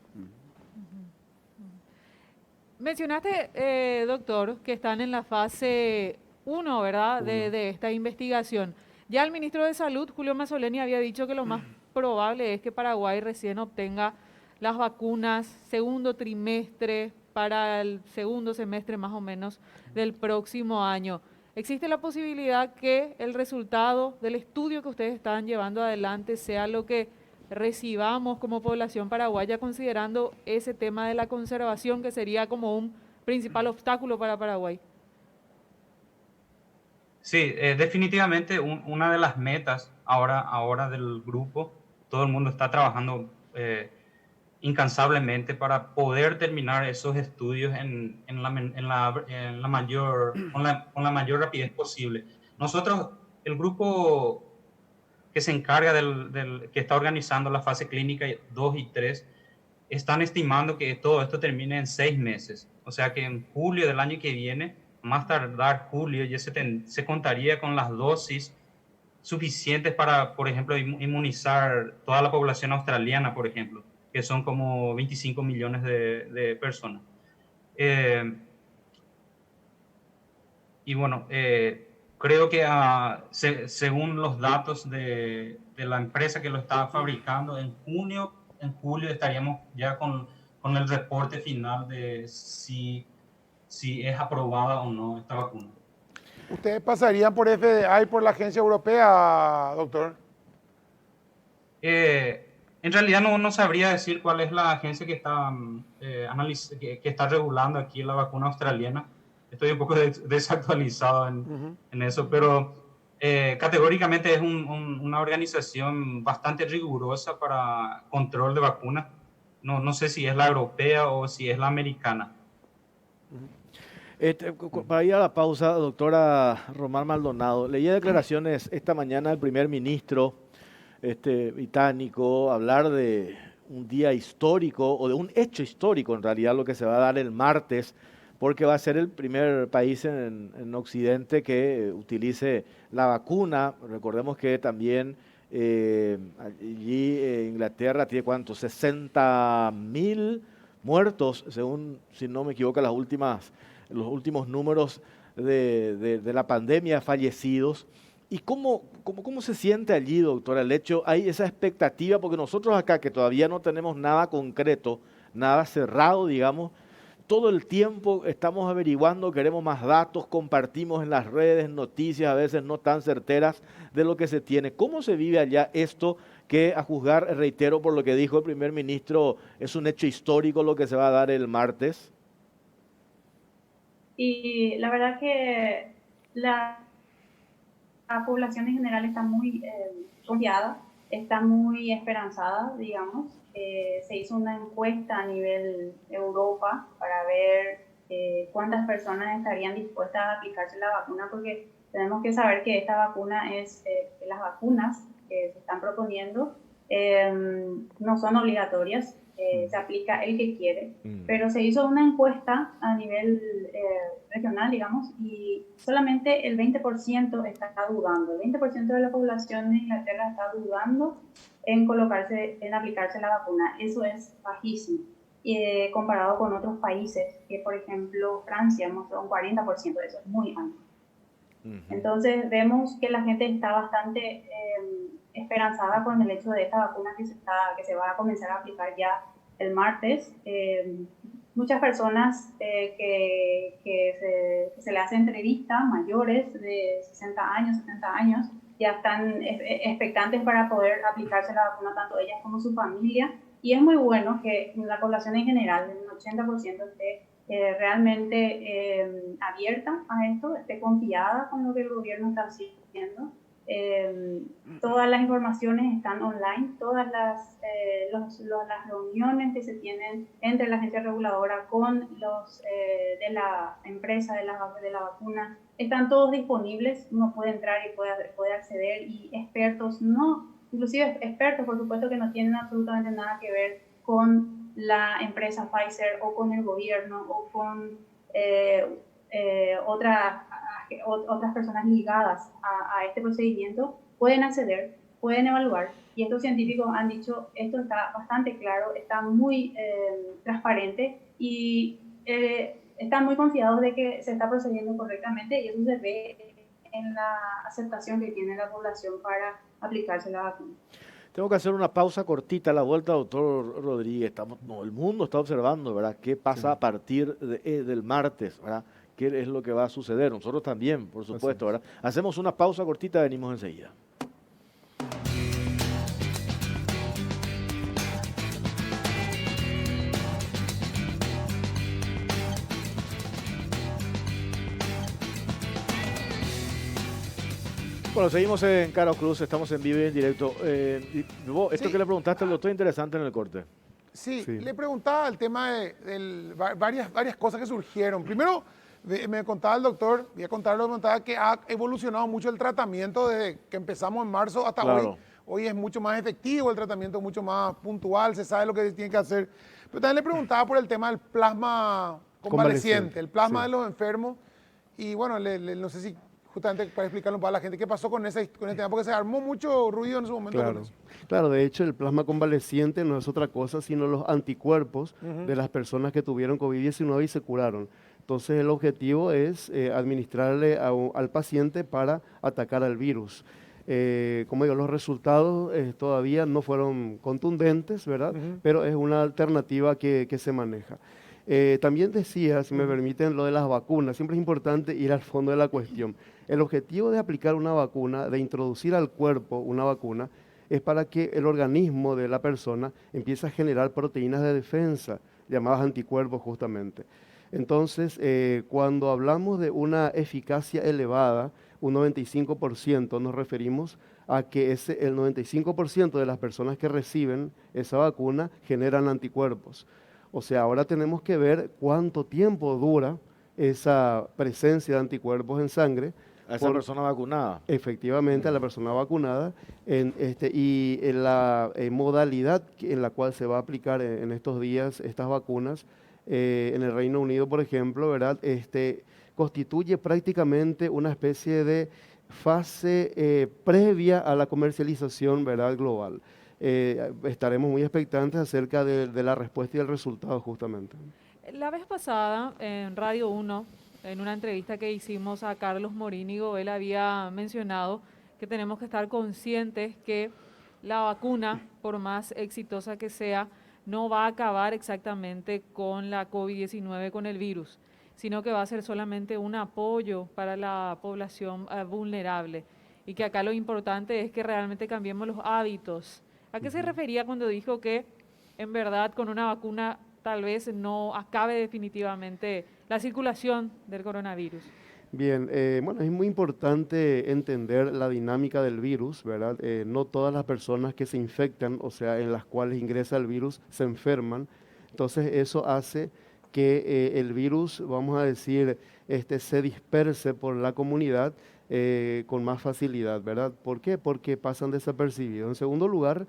Mencionaste, doctor, que están en la fase 1, ¿verdad?, de esta investigación. Ya el ministro de Salud, Julio Mazzoleni, había dicho que lo más probable es que Paraguay recién obtenga las vacunas segundo trimestre para el segundo semestre más o menos del próximo año. ¿Existe la posibilidad que el resultado del estudio que ustedes están llevando adelante sea lo que recibamos como población paraguaya, considerando ese tema de la conservación, que sería como un principal obstáculo para Paraguay? Sí, definitivamente una de las metas ahora del grupo, todo el mundo está trabajando incansablemente para poder terminar esos estudios con la mayor rapidez posible. Nosotros, el grupo que se encarga que está organizando la fase clínica 2 y 3, están estimando que todo esto termine en 6 meses. O sea que en julio del año que viene, más tardar julio, ya se contaría con las dosis suficientes para, por ejemplo, inmunizar toda la población australiana, por ejemplo, que son como 25 millones de personas. Y bueno, creo que según los datos de la empresa que lo está fabricando, en julio estaríamos ya con el reporte final de si es aprobada o no esta vacuna. ¿Ustedes pasarían por FDA y por la agencia europea, doctor? En realidad no sabría decir cuál es la agencia que está, que está regulando aquí la vacuna australiana. Estoy un poco desactualizado en eso, pero categóricamente es una organización bastante rigurosa para control de vacunas. No sé si es la europea o si es la americana. Para ir a la pausa, doctora Román Maldonado, leía declaraciones esta mañana del primer ministro británico hablar de un día histórico o de un hecho histórico, en realidad lo que se va a dar el martes, porque va a ser el primer país en Occidente que utilice la vacuna. Recordemos que también allí Inglaterra tiene ¿cuántos? 60.000 muertos, según, si no me equivoco, los últimos números de la pandemia, fallecidos. ¿Y cómo se siente allí, doctora, el hecho, hay esa expectativa? Porque nosotros acá, que todavía no tenemos nada concreto, nada cerrado, digamos, todo el tiempo estamos averiguando, queremos más datos, compartimos en las redes noticias, a veces no tan certeras de lo que se tiene. ¿Cómo se vive allá esto que, a juzgar, reitero por lo que dijo el primer ministro, es un hecho histórico lo que se va a dar el martes? Y la verdad que la población en general está muy confiada, está muy esperanzada, digamos. Se hizo una encuesta a nivel Europa para ver cuántas personas estarían dispuestas a aplicarse la vacuna, porque tenemos que saber que esta vacuna las vacunas que se están proponiendo no son obligatorias, se aplica el que quiere, pero se hizo una encuesta a nivel regional, digamos, y solamente el 20% está dudando. El 20% de la población de Inglaterra está dudando en aplicarse la vacuna. Eso es bajísimo, comparado con otros países, que por ejemplo Francia mostró un 40%, eso es muy alto. Entonces vemos que la gente está bastante esperanzada con el hecho de esta vacuna que se va a comenzar a aplicar ya el martes. Muchas personas que se le hace entrevista, mayores de 60 años, 70 años, ya están expectantes para poder aplicarse la vacuna, tanto ellas como su familia. Y es muy bueno que la población en general, el 80%, esté realmente abierta a esto, esté confiada con lo que el gobierno está haciendo. Todas las informaciones están online, todas las reuniones que se tienen entre la agencia reguladora con los de la empresa de la vacuna, están todos disponibles, uno puede entrar y puede acceder, y expertos, inclusive expertos, por supuesto, que no tienen absolutamente nada que ver con la empresa Pfizer o con el gobierno o con otras personas ligadas a este procedimiento, pueden acceder, pueden evaluar, y estos científicos han dicho, esto está bastante claro, está muy transparente, y están muy confiados de que se está procediendo correctamente, y eso se ve en la aceptación que tiene la población para aplicarse la vacuna. Tengo que hacer una pausa cortita a la vuelta, doctor Rodríguez. El mundo está observando, ¿verdad?, qué pasa a partir del martes, ¿verdad?, qué es lo que va a suceder. Nosotros también, por supuesto, ¿verdad? Hacemos una pausa cortita, venimos enseguida. Bueno, seguimos en Caro Cruz, estamos en vivo y en directo. Esto que le preguntaste al doctor, interesante en el corte. Sí, le preguntaba el tema de varias cosas que surgieron. Primero, me contaba el doctor, voy a contarlo, me contaba que ha evolucionado mucho el tratamiento desde que empezamos en marzo hasta hoy. Hoy es mucho más efectivo, el tratamiento es mucho más puntual, se sabe lo que se tiene que hacer. Pero también le preguntaba por el tema del plasma convaleciente, el plasma de los enfermos. Y bueno, no sé si justamente para explicarlo para la gente qué pasó con ese tema, porque se armó mucho ruido en ese momento. Claro, de hecho el plasma convaleciente no es otra cosa sino los anticuerpos de las personas que tuvieron COVID-19 y se curaron. Entonces el objetivo es administrarle al paciente para atacar al virus. Como digo, los resultados todavía no fueron contundentes, ¿verdad? Pero es una alternativa que se maneja. También decía, si me permiten, lo de las vacunas. Siempre es importante ir al fondo de la cuestión. El objetivo de aplicar una vacuna, de introducir al cuerpo una vacuna, es para que el organismo de la persona empiece a generar proteínas de defensa, llamadas anticuerpos justamente. Entonces, cuando hablamos de una eficacia elevada, un 95%, nos referimos a que el 95% de las personas que reciben esa vacuna generan anticuerpos. O sea, ahora tenemos que ver cuánto tiempo dura esa presencia de anticuerpos en sangre. A esa persona vacunada. Efectivamente, a la persona vacunada. Y en la modalidad en la cual se va a aplicar en estos días estas vacunas, en el Reino Unido, por ejemplo, ¿verdad? Constituye prácticamente una especie de fase previa a la comercialización, ¿verdad?, global. Estaremos muy expectantes acerca de la respuesta y el resultado justamente. La vez pasada, en Radio 1, en una entrevista que hicimos a Carlos Morínigo, él había mencionado que tenemos que estar conscientes que la vacuna, por más exitosa que sea, no va a acabar exactamente con la COVID-19, con el virus, sino que va a ser solamente un apoyo para la población vulnerable, y que acá lo importante es que realmente cambiemos los hábitos. ¿A qué se refería cuando dijo que en verdad con una vacuna tal vez no acabe definitivamente la circulación del coronavirus? Bien, bueno, es muy importante entender la dinámica del virus, ¿verdad? No todas las personas que se infectan, o sea, en las cuales ingresa el virus, se enferman. Entonces eso hace que el virus, vamos a decir, se disperse por la comunidad con más facilidad, ¿verdad? ¿Por qué? Porque pasan desapercibidos. En segundo lugar,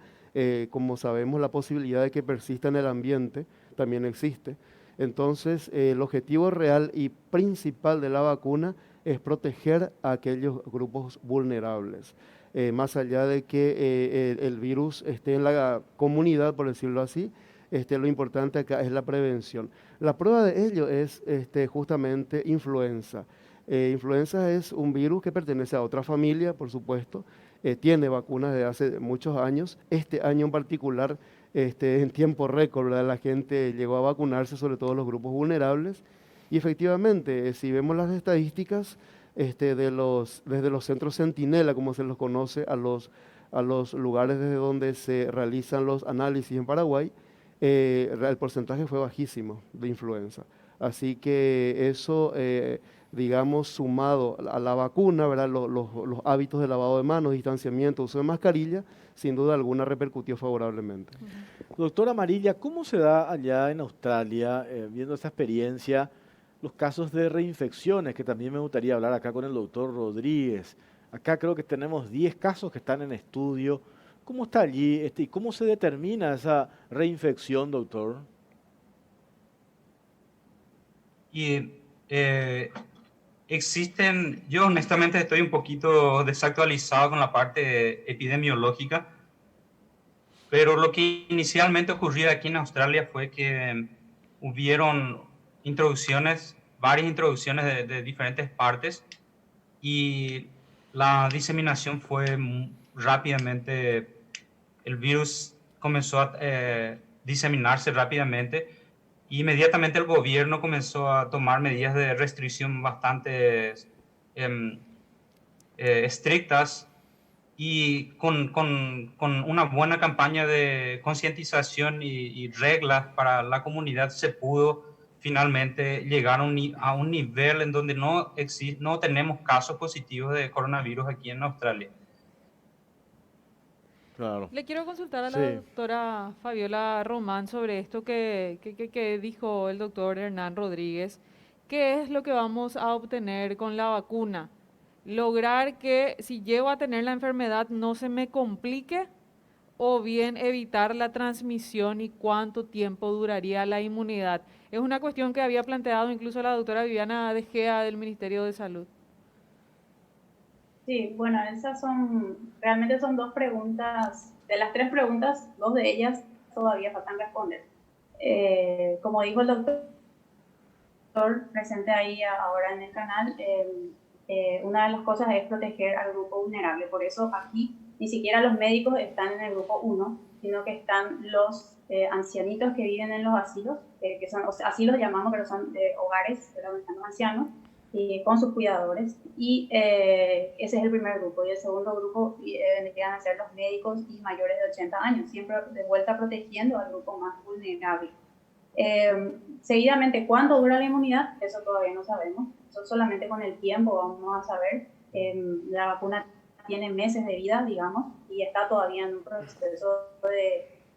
como sabemos, la posibilidad de que persista en el ambiente también existe. Entonces, el objetivo real y principal de la vacuna es proteger a aquellos grupos vulnerables. Más allá de que el virus esté en la comunidad, por decirlo así, lo importante acá es la prevención. La prueba de ello es justamente influenza. Influenza es un virus que pertenece a otra familia, por supuesto, tiene vacunas de hace muchos años. Este año en particular, en tiempo récord, ¿verdad?, la gente llegó a vacunarse, sobre todo los grupos vulnerables. Y efectivamente, si vemos las estadísticas, desde los centros Centinela, como se los conoce, a los lugares desde donde se realizan los análisis en Paraguay, el porcentaje fue bajísimo de influenza. Así que eso digamos, sumado a la vacuna, ¿verdad? Los hábitos de lavado de manos, distanciamiento, uso de mascarilla, sin duda alguna repercutió favorablemente. Doctora Amarilla, ¿cómo se da allá en Australia, viendo esta experiencia, los casos de reinfecciones? Que también me gustaría hablar acá con el doctor Rodríguez. Acá creo que tenemos 10 casos que están en estudio. ¿Cómo está allí y cómo se determina esa reinfección, doctor? Y existen, yo honestamente estoy un poquito desactualizado con la parte epidemiológica, pero lo que inicialmente ocurrió aquí en Australia fue que hubieron varias introducciones de diferentes partes, y la diseminación fue rápidamente, el virus comenzó a diseminarse rápidamente. Inmediatamente el gobierno comenzó a tomar medidas de restricción bastante estrictas, y con una buena campaña de concientización y reglas para la comunidad se pudo finalmente llegar a un nivel en donde no tenemos casos positivos de coronavirus aquí en Australia. Claro. Le quiero consultar a la Sí. doctora Fabiola Román sobre esto que dijo el doctor Hernán Rodríguez. ¿Qué es lo que vamos a obtener con la vacuna? ¿Lograr que si llego a tener la enfermedad no se me complique? ¿O bien evitar la transmisión y cuánto tiempo duraría la inmunidad? Es una cuestión que había planteado incluso la doctora Viviana De Gea del Ministerio de Salud. Sí, bueno, realmente son dos preguntas. De las tres preguntas, dos de ellas todavía faltan responder. Como dijo el doctor presente ahí ahora en el canal, una de las cosas es proteger al grupo vulnerable. Por eso aquí ni siquiera los médicos están en el grupo 1, sino que están los ancianitos que viven en los asilos, que son, o sea, asilos llamamos, pero son hogares donde están los ancianos, con sus cuidadores. Y ese es el primer grupo. Y el segundo grupo vendrían a ser los médicos y mayores de 80 años, siempre de vuelta protegiendo al grupo más vulnerable. Seguidamente, ¿cuánto dura la inmunidad? Eso todavía no sabemos. Eso solamente con el tiempo vamos a saber. La vacuna tiene meses de vida, digamos, y está todavía en un proceso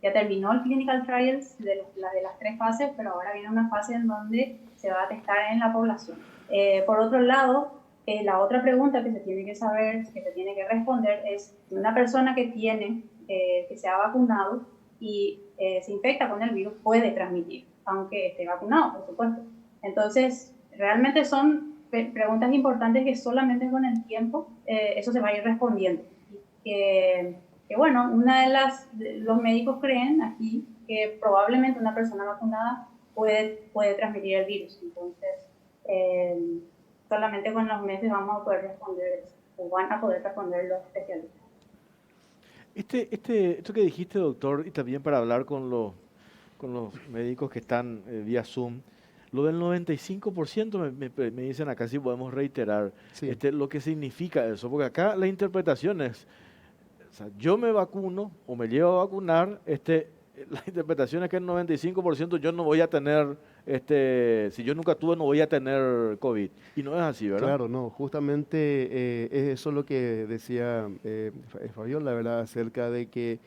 ya terminó el clinical trials de las 3 fases, pero ahora viene una fase en donde se va a testar en la población. Por otro lado, la otra pregunta que se tiene que saber, que se tiene que responder es si una persona que se ha vacunado y se infecta con el virus puede transmitir, aunque esté vacunado, por supuesto. Entonces, realmente son preguntas importantes que solamente con el tiempo eso se va a ir respondiendo. Que bueno, los médicos creen aquí que probablemente una persona vacunada puede transmitir el virus. Entonces, solamente con los meses vamos a poder responder eso, o van a poder responder los especialistas. Esto que dijiste, doctor, y también para hablar con los médicos que están vía Zoom, lo del 95% me dicen acá, si podemos reiterar, Sí. Lo que significa eso, porque acá la interpretación es, o sea, yo me vacuno o me llevo a vacunar, la interpretación es que el 95% yo no voy a tener, si yo nunca tuve, no voy a tener COVID. Y no es así, ¿verdad? Claro, no, justamente es eso lo que decía Fabiola, ¿verdad? Acerca de que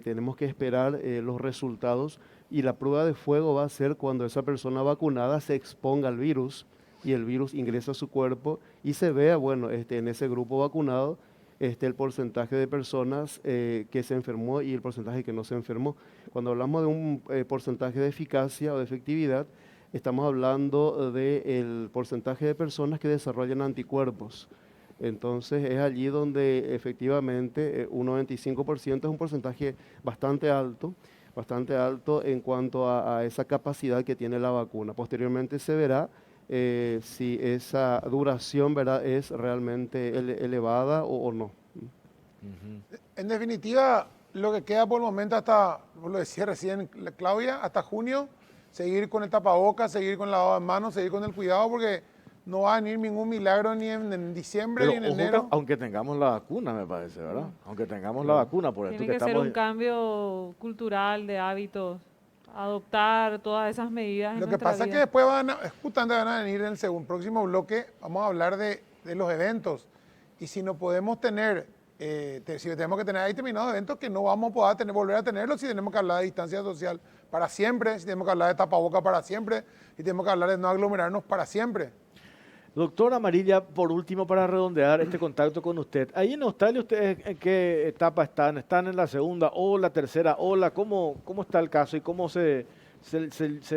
tenemos que esperar los resultados, y la prueba de fuego va a ser cuando esa persona vacunada se exponga al virus y el virus ingresa a su cuerpo y se vea, bueno, en ese grupo vacunado, el porcentaje de personas que se enfermó y el porcentaje que no se enfermó. Cuando hablamos de un porcentaje de eficacia o de efectividad, estamos hablando del porcentaje de personas que desarrollan anticuerpos. Entonces es allí donde efectivamente un 95% es un porcentaje bastante alto en cuanto a esa capacidad que tiene la vacuna. Posteriormente se verá si esa duración, ¿verdad?, es realmente elevada o no. En definitiva, lo que queda por el momento hasta, lo decía recién Claudia, hasta junio, seguir con el tapabocas, seguir con el lavado de manos, seguir con el cuidado, porque no va a venir ningún milagro ni en diciembre Pero ni en ojo, enero. aunque tengamos la vacuna, me parece, ¿verdad? Aunque tengamos la vacuna, por esto Tiene que que ser estamos... un cambio cultural de hábitos adoptar todas esas medidas. Lo que pasa es que después justamente van a venir en el próximo bloque, vamos a hablar de los eventos. Y si no podemos tener, si tenemos que tener ahí determinados eventos que no vamos a poder volver a tenerlos, si tenemos que hablar de distancia social para siempre, si tenemos que hablar de tapaboca para siempre, si tenemos que hablar de no aglomerarnos para siempre. Doctor Amarilla, por último, para redondear este contacto con usted. Ahí en Australia, ¿ustedes en qué etapa están? ¿Están en la segunda o la tercera ola? ¿Cómo está el caso y cómo se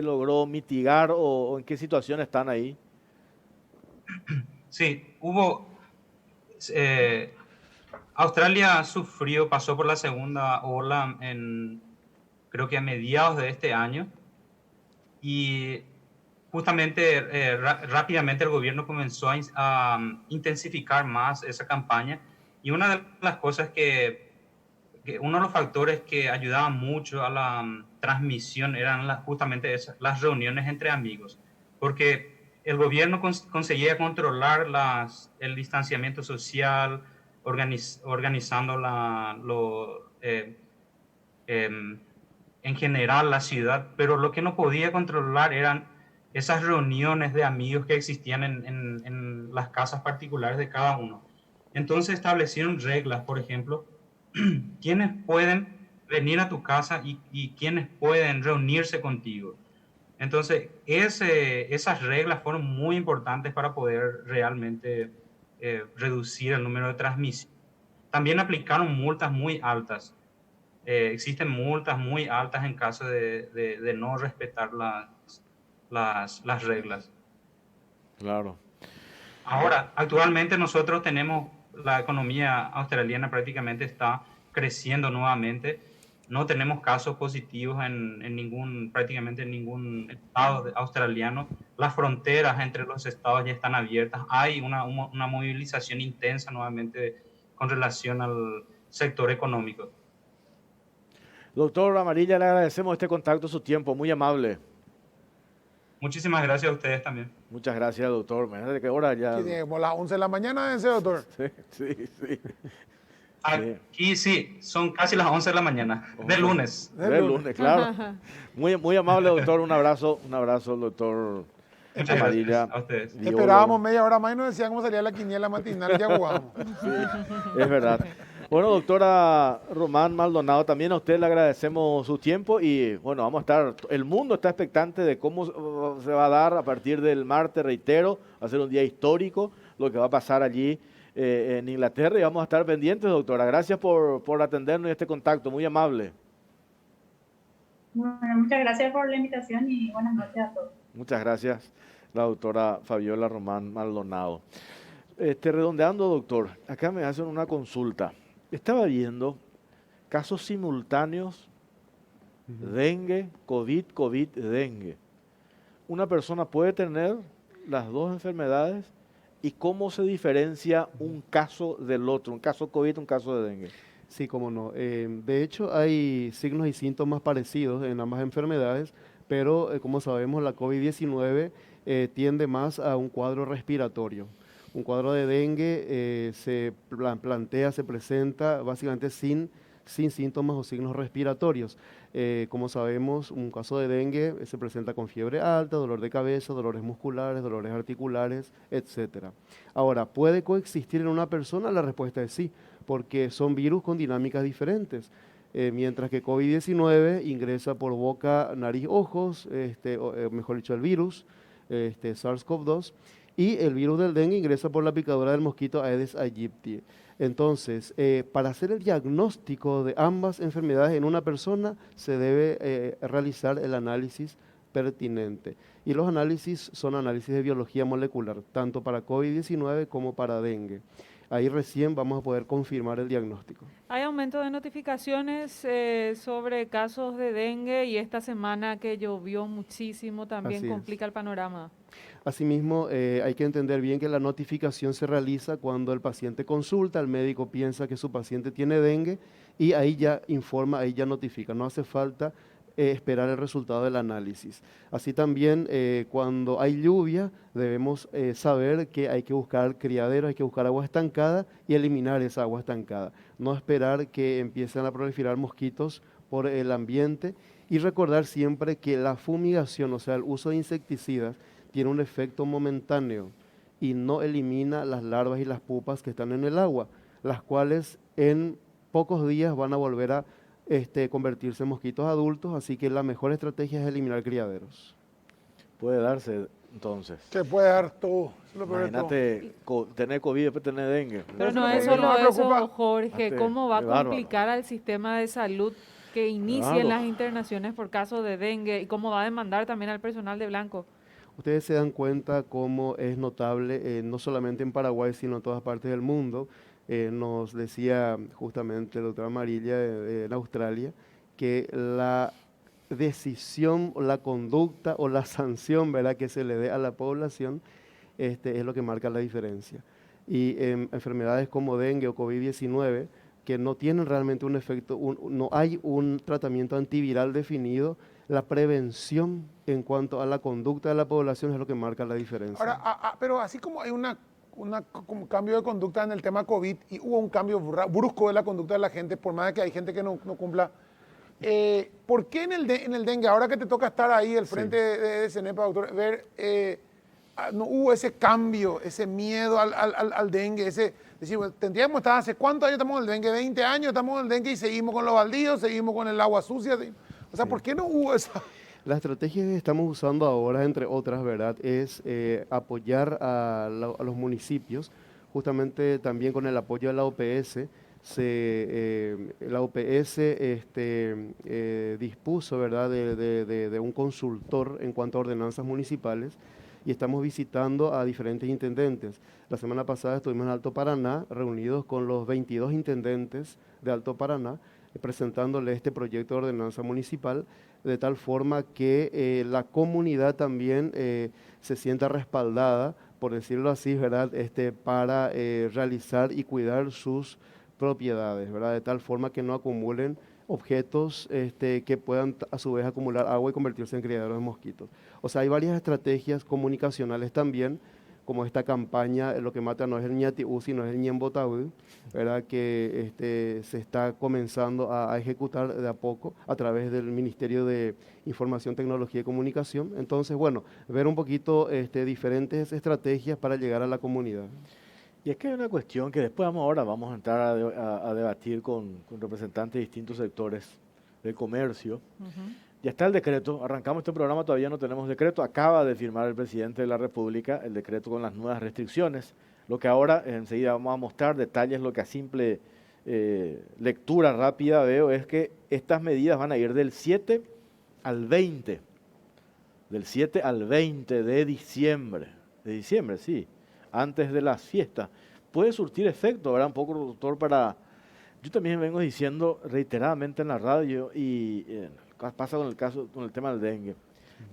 logró mitigar o en qué situación están ahí? Sí, Australia pasó por la segunda ola creo que a mediados de este año, y justamente rápidamente el gobierno comenzó a intensificar más esa campaña, y una de las cosas uno de los factores que ayudaban mucho a la transmisión eran justamente las reuniones entre amigos, porque el gobierno conseguía controlar el distanciamiento social, organizando en general la ciudad, pero lo que no podía controlar eran esas reuniones de amigos que existían en las casas particulares de cada uno. Entonces establecieron reglas, por ejemplo, quiénes pueden venir a tu casa y quiénes pueden reunirse contigo. Entonces, esas reglas fueron muy importantes para poder realmente reducir el número de transmisiones. También aplicaron multas muy altas. Existen multas muy altas en caso de no respetar las reglas. Claro. Ahora, actualmente nosotros tenemos, la economía australiana prácticamente está creciendo nuevamente. No tenemos casos positivos prácticamente en ningún estado australiano. Las fronteras entre los estados ya están abiertas. Hay una movilización intensa nuevamente con relación al sector económico. Doctor Amarilla, le agradecemos este contacto, su tiempo, muy amable. Muchísimas gracias a ustedes también. Muchas gracias, doctor. Imagínate qué hora ya. Sí, como las 11 de la mañana, ese doctor. Sí. Aquí sí, son casi las 11 de la mañana, de lunes. De lunes, claro. Muy amable, doctor. Un abrazo, doctor Muchas Amarilla. gracias a ustedes. Esperábamos media hora más y nos decían cómo salía la quiniela matinal y ya jugábamos. Sí, es verdad. Bueno, doctora Román Maldonado, también a usted le agradecemos su tiempo y bueno, vamos a estar, el mundo está expectante de cómo se va a dar a partir del martes, reitero, va a ser un día histórico, lo que va a pasar allí en Inglaterra y vamos a estar pendientes, doctora. Gracias por atendernos y este contacto, muy amable. Bueno, muchas gracias por la invitación y buenas noches a todos. Muchas gracias, la doctora Fabiola Román Maldonado. Redondeando, doctor, acá me hacen una consulta. Estaba viendo casos simultáneos, dengue, COVID, dengue. Una persona puede tener las dos enfermedades y cómo se diferencia un caso del otro, un caso COVID, un caso de dengue. Sí, cómo no. De hecho, hay signos y síntomas parecidos en ambas enfermedades, pero como sabemos, la COVID-19 tiende más a un cuadro respiratorio. Un cuadro de dengue se presenta básicamente sin síntomas o signos respiratorios. Como sabemos, un caso de dengue se presenta con fiebre alta, dolor de cabeza, dolores musculares, dolores articulares, etc. Ahora, ¿puede coexistir en una persona? La respuesta es sí, porque son virus con dinámicas diferentes. Mientras que COVID-19 ingresa por boca, nariz, ojos, mejor dicho, el virus, SARS-CoV-2, y el virus del dengue ingresa por la picadura del mosquito Aedes aegypti. Entonces, para hacer el diagnóstico de ambas enfermedades en una persona, se debe realizar el análisis pertinente. Y los análisis son análisis de biología molecular, tanto para COVID-19 como para dengue. Ahí recién vamos a poder confirmar el diagnóstico. Hay aumento de notificaciones sobre casos de dengue y esta semana que llovió muchísimo también complica el panorama. Asimismo, hay que entender bien que la notificación se realiza cuando el paciente consulta, el médico piensa que su paciente tiene dengue y ahí ya informa, ahí ya notifica. No hace falta esperar el resultado del análisis. Así también, cuando hay lluvia, debemos saber que hay que buscar criaderos, hay que buscar agua estancada y eliminar esa agua estancada. No esperar que empiecen a proliferar mosquitos por el ambiente Y recordar siempre que la fumigación, o sea, el uso de insecticidas, tiene un efecto momentáneo y no elimina las larvas y las pupas que están en el agua, las cuales en pocos días van a volver a convertirse en mosquitos adultos, así que la mejor estrategia es eliminar criaderos. Puede darse entonces. Se puede dar todo. Lo peor de todo. Imagínate tener COVID y después tener dengue. Pero Eso no es es lo que solo me preocupa. eso, Jorge, cómo va a Qué bárbaro. complicar al sistema de salud que inicien Claro. las internaciones por caso de dengue y cómo va a demandar también al personal de blanco. Ustedes se dan cuenta cómo es notable, no solamente en Paraguay, sino en todas partes del mundo. Nos decía justamente la doctora Amarilla en Australia que la decisión, o la conducta o la sanción, ¿verdad?, que se le dé a la población es lo que marca la diferencia. Y enfermedades como dengue o COVID-19, que no tienen realmente un efecto, no hay un tratamiento antiviral definido, la prevención en cuanto a la conducta de la población es lo que marca la diferencia. Ahora, pero así como hay como cambio de conducta en el tema COVID y hubo un cambio brusco de la conducta de la gente, por más que hay gente que no cumpla, ¿por qué en el dengue, ahora que te toca estar ahí al frente de CENEPA, doctor, no hubo ese cambio, ese miedo al dengue, decir, bueno, tendríamos que estar hace cuántos años estamos en el dengue, 20 años estamos en el dengue y seguimos con los baldíos, seguimos con el agua sucia, o sea, ¿por qué no hubo esa? La estrategia que estamos usando ahora, entre otras, ¿verdad?, es apoyar a los municipios, justamente también con el apoyo de la OPS. La OPS dispuso, ¿verdad?, de un consultor en cuanto a ordenanzas municipales y estamos visitando a diferentes intendentes. La semana pasada estuvimos en Alto Paraná, reunidos con los 22 intendentes de Alto Paraná, presentándole este proyecto de ordenanza municipal, de tal forma que la comunidad también se sienta respaldada, por decirlo así, ¿verdad?, para realizar y cuidar sus propiedades, ¿verdad?, de tal forma que no acumulen objetos que puedan a su vez acumular agua y convertirse en criaderos de mosquitos. O sea, hay varias estrategias comunicacionales también, como esta campaña, lo que mata no es el ñatiú, sino es el ñembotaú, ¿verdad?, que se está comenzando a ejecutar de a poco a través del Ministerio de Información, Tecnología y Comunicación. Entonces, bueno, ver un poquito diferentes estrategias para llegar a la comunidad. Y es que hay una cuestión que después vamos a entrar a debatir con representantes de distintos sectores del comercio. Ya está el decreto, arrancamos este programa, todavía no tenemos decreto, acaba de firmar el presidente de la República el decreto con las nuevas restricciones, lo que ahora enseguida vamos a mostrar detalles, lo que a simple lectura rápida veo es que estas medidas van a ir del 7 al 20, del 7 al 20 de diciembre, sí, antes de las fiestas. Puede surtir efecto, ¿verdad? Un poco, doctor, yo también vengo diciendo reiteradamente en la radio y pasa con el tema del dengue.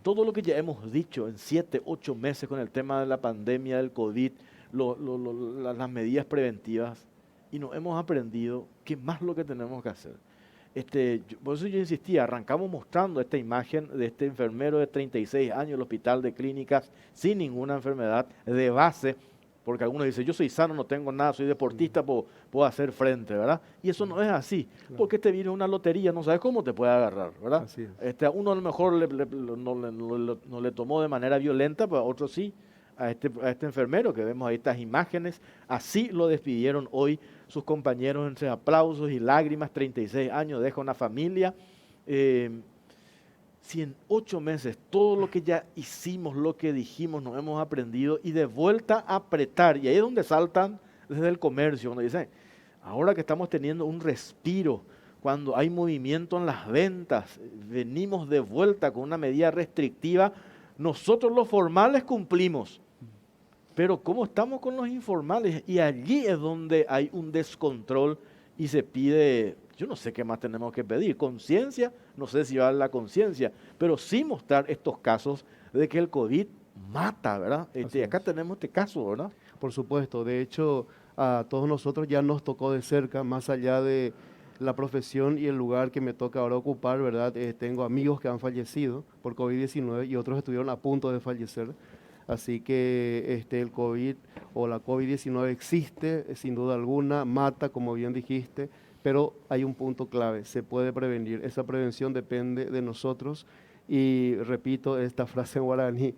Todo lo que ya hemos dicho en 7, 8 meses con el tema de la pandemia, del COVID, las medidas preventivas, y no hemos aprendido qué más lo que tenemos que hacer. Por eso yo insistía, arrancamos mostrando esta imagen de este enfermero de 36 años en el hospital de clínicas sin ninguna enfermedad de base, porque algunos dicen, yo soy sano, no tengo nada, soy deportista, puedo hacer frente, ¿verdad? Y eso no es así, porque este virus es una lotería, no sabes cómo te puede agarrar, ¿verdad? Así es. A uno a lo mejor no le tomó de manera violenta, pero a otro sí, a este enfermero que vemos ahí estas imágenes, así lo despidieron hoy sus compañeros entre aplausos y lágrimas, 36 años, deja una familia. Si en 8 meses todo lo que ya hicimos, lo que dijimos, nos hemos aprendido y de vuelta a apretar, y ahí es donde saltan desde el comercio, donde dicen, ahora que estamos teniendo un respiro, cuando hay movimiento en las ventas, venimos de vuelta con una medida restrictiva, nosotros los formales cumplimos, pero ¿cómo estamos con los informales? Y allí es donde hay un descontrol y se pide, yo no sé qué más tenemos que pedir, conciencia, no sé si va a la conciencia, pero sí mostrar estos casos de que el COVID mata, ¿verdad? Acá tenemos este caso, ¿verdad? Por supuesto, de hecho, a todos nosotros ya nos tocó de cerca, más allá de la profesión y el lugar que me toca ahora ocupar, ¿verdad? Tengo amigos que han fallecido por COVID-19 y otros estuvieron a punto de fallecer. Así que el COVID o la COVID-19 existe, sin duda alguna, mata, como bien dijiste, pero hay un punto clave, se puede prevenir. Esa prevención depende de nosotros. Y repito esta frase en guaraní,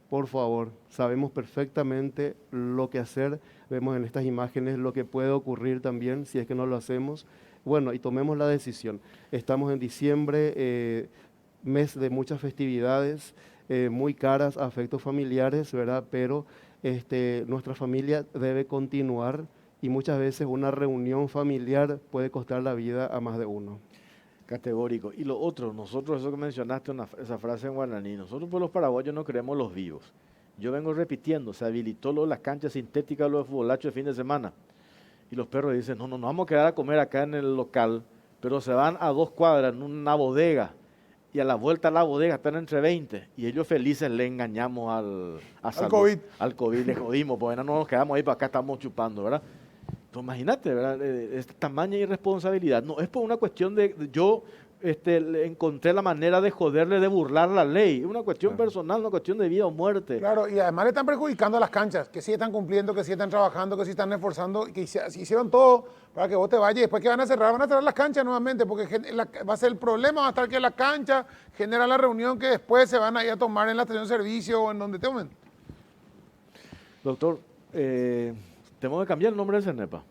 por favor, sabemos perfectamente lo que hacer, vemos en estas imágenes lo que puede ocurrir también si es que no lo hacemos. Bueno, y tomemos la decisión. Estamos en diciembre, mes de muchas festividades, muy caras a afectos familiares, ¿verdad? Pero nuestra familia debe continuar y muchas veces una reunión familiar puede costar la vida a más de uno. Categórico. Y lo otro, nosotros, eso que mencionaste, esa frase en guaraní, nosotros por los paraguayos no queremos los vivos. Yo vengo repitiendo, se habilitó las canchas sintéticas, los futbolachos de fin de semana. Y los perros dicen, no, nos vamos a quedar a comer acá en el local, pero se van a 2 cuadras en una bodega. Y a la vuelta a la bodega están entre 20. Y ellos felices le engañamos al COVID, le jodimos, pues no nos quedamos ahí, para acá estamos chupando, ¿verdad? Pues imagínate, ¿verdad? Esta tamaña irresponsabilidad. No, es por una cuestión yo encontré la manera de joderle, de burlar la ley. Es una cuestión personal, una cuestión de vida o muerte. Claro, y además le están perjudicando a las canchas, que sí están cumpliendo, que sí están trabajando, que sí están esforzando, que hicieron todo para que vos te vayas. Y después que van a cerrar las canchas nuevamente, porque va a ser el problema, va a estar que la cancha genera la reunión que después se van a ir a tomar en la estación de servicio o en donde tomen. Doctor, tenemos que cambiar el nombre del CENEPA.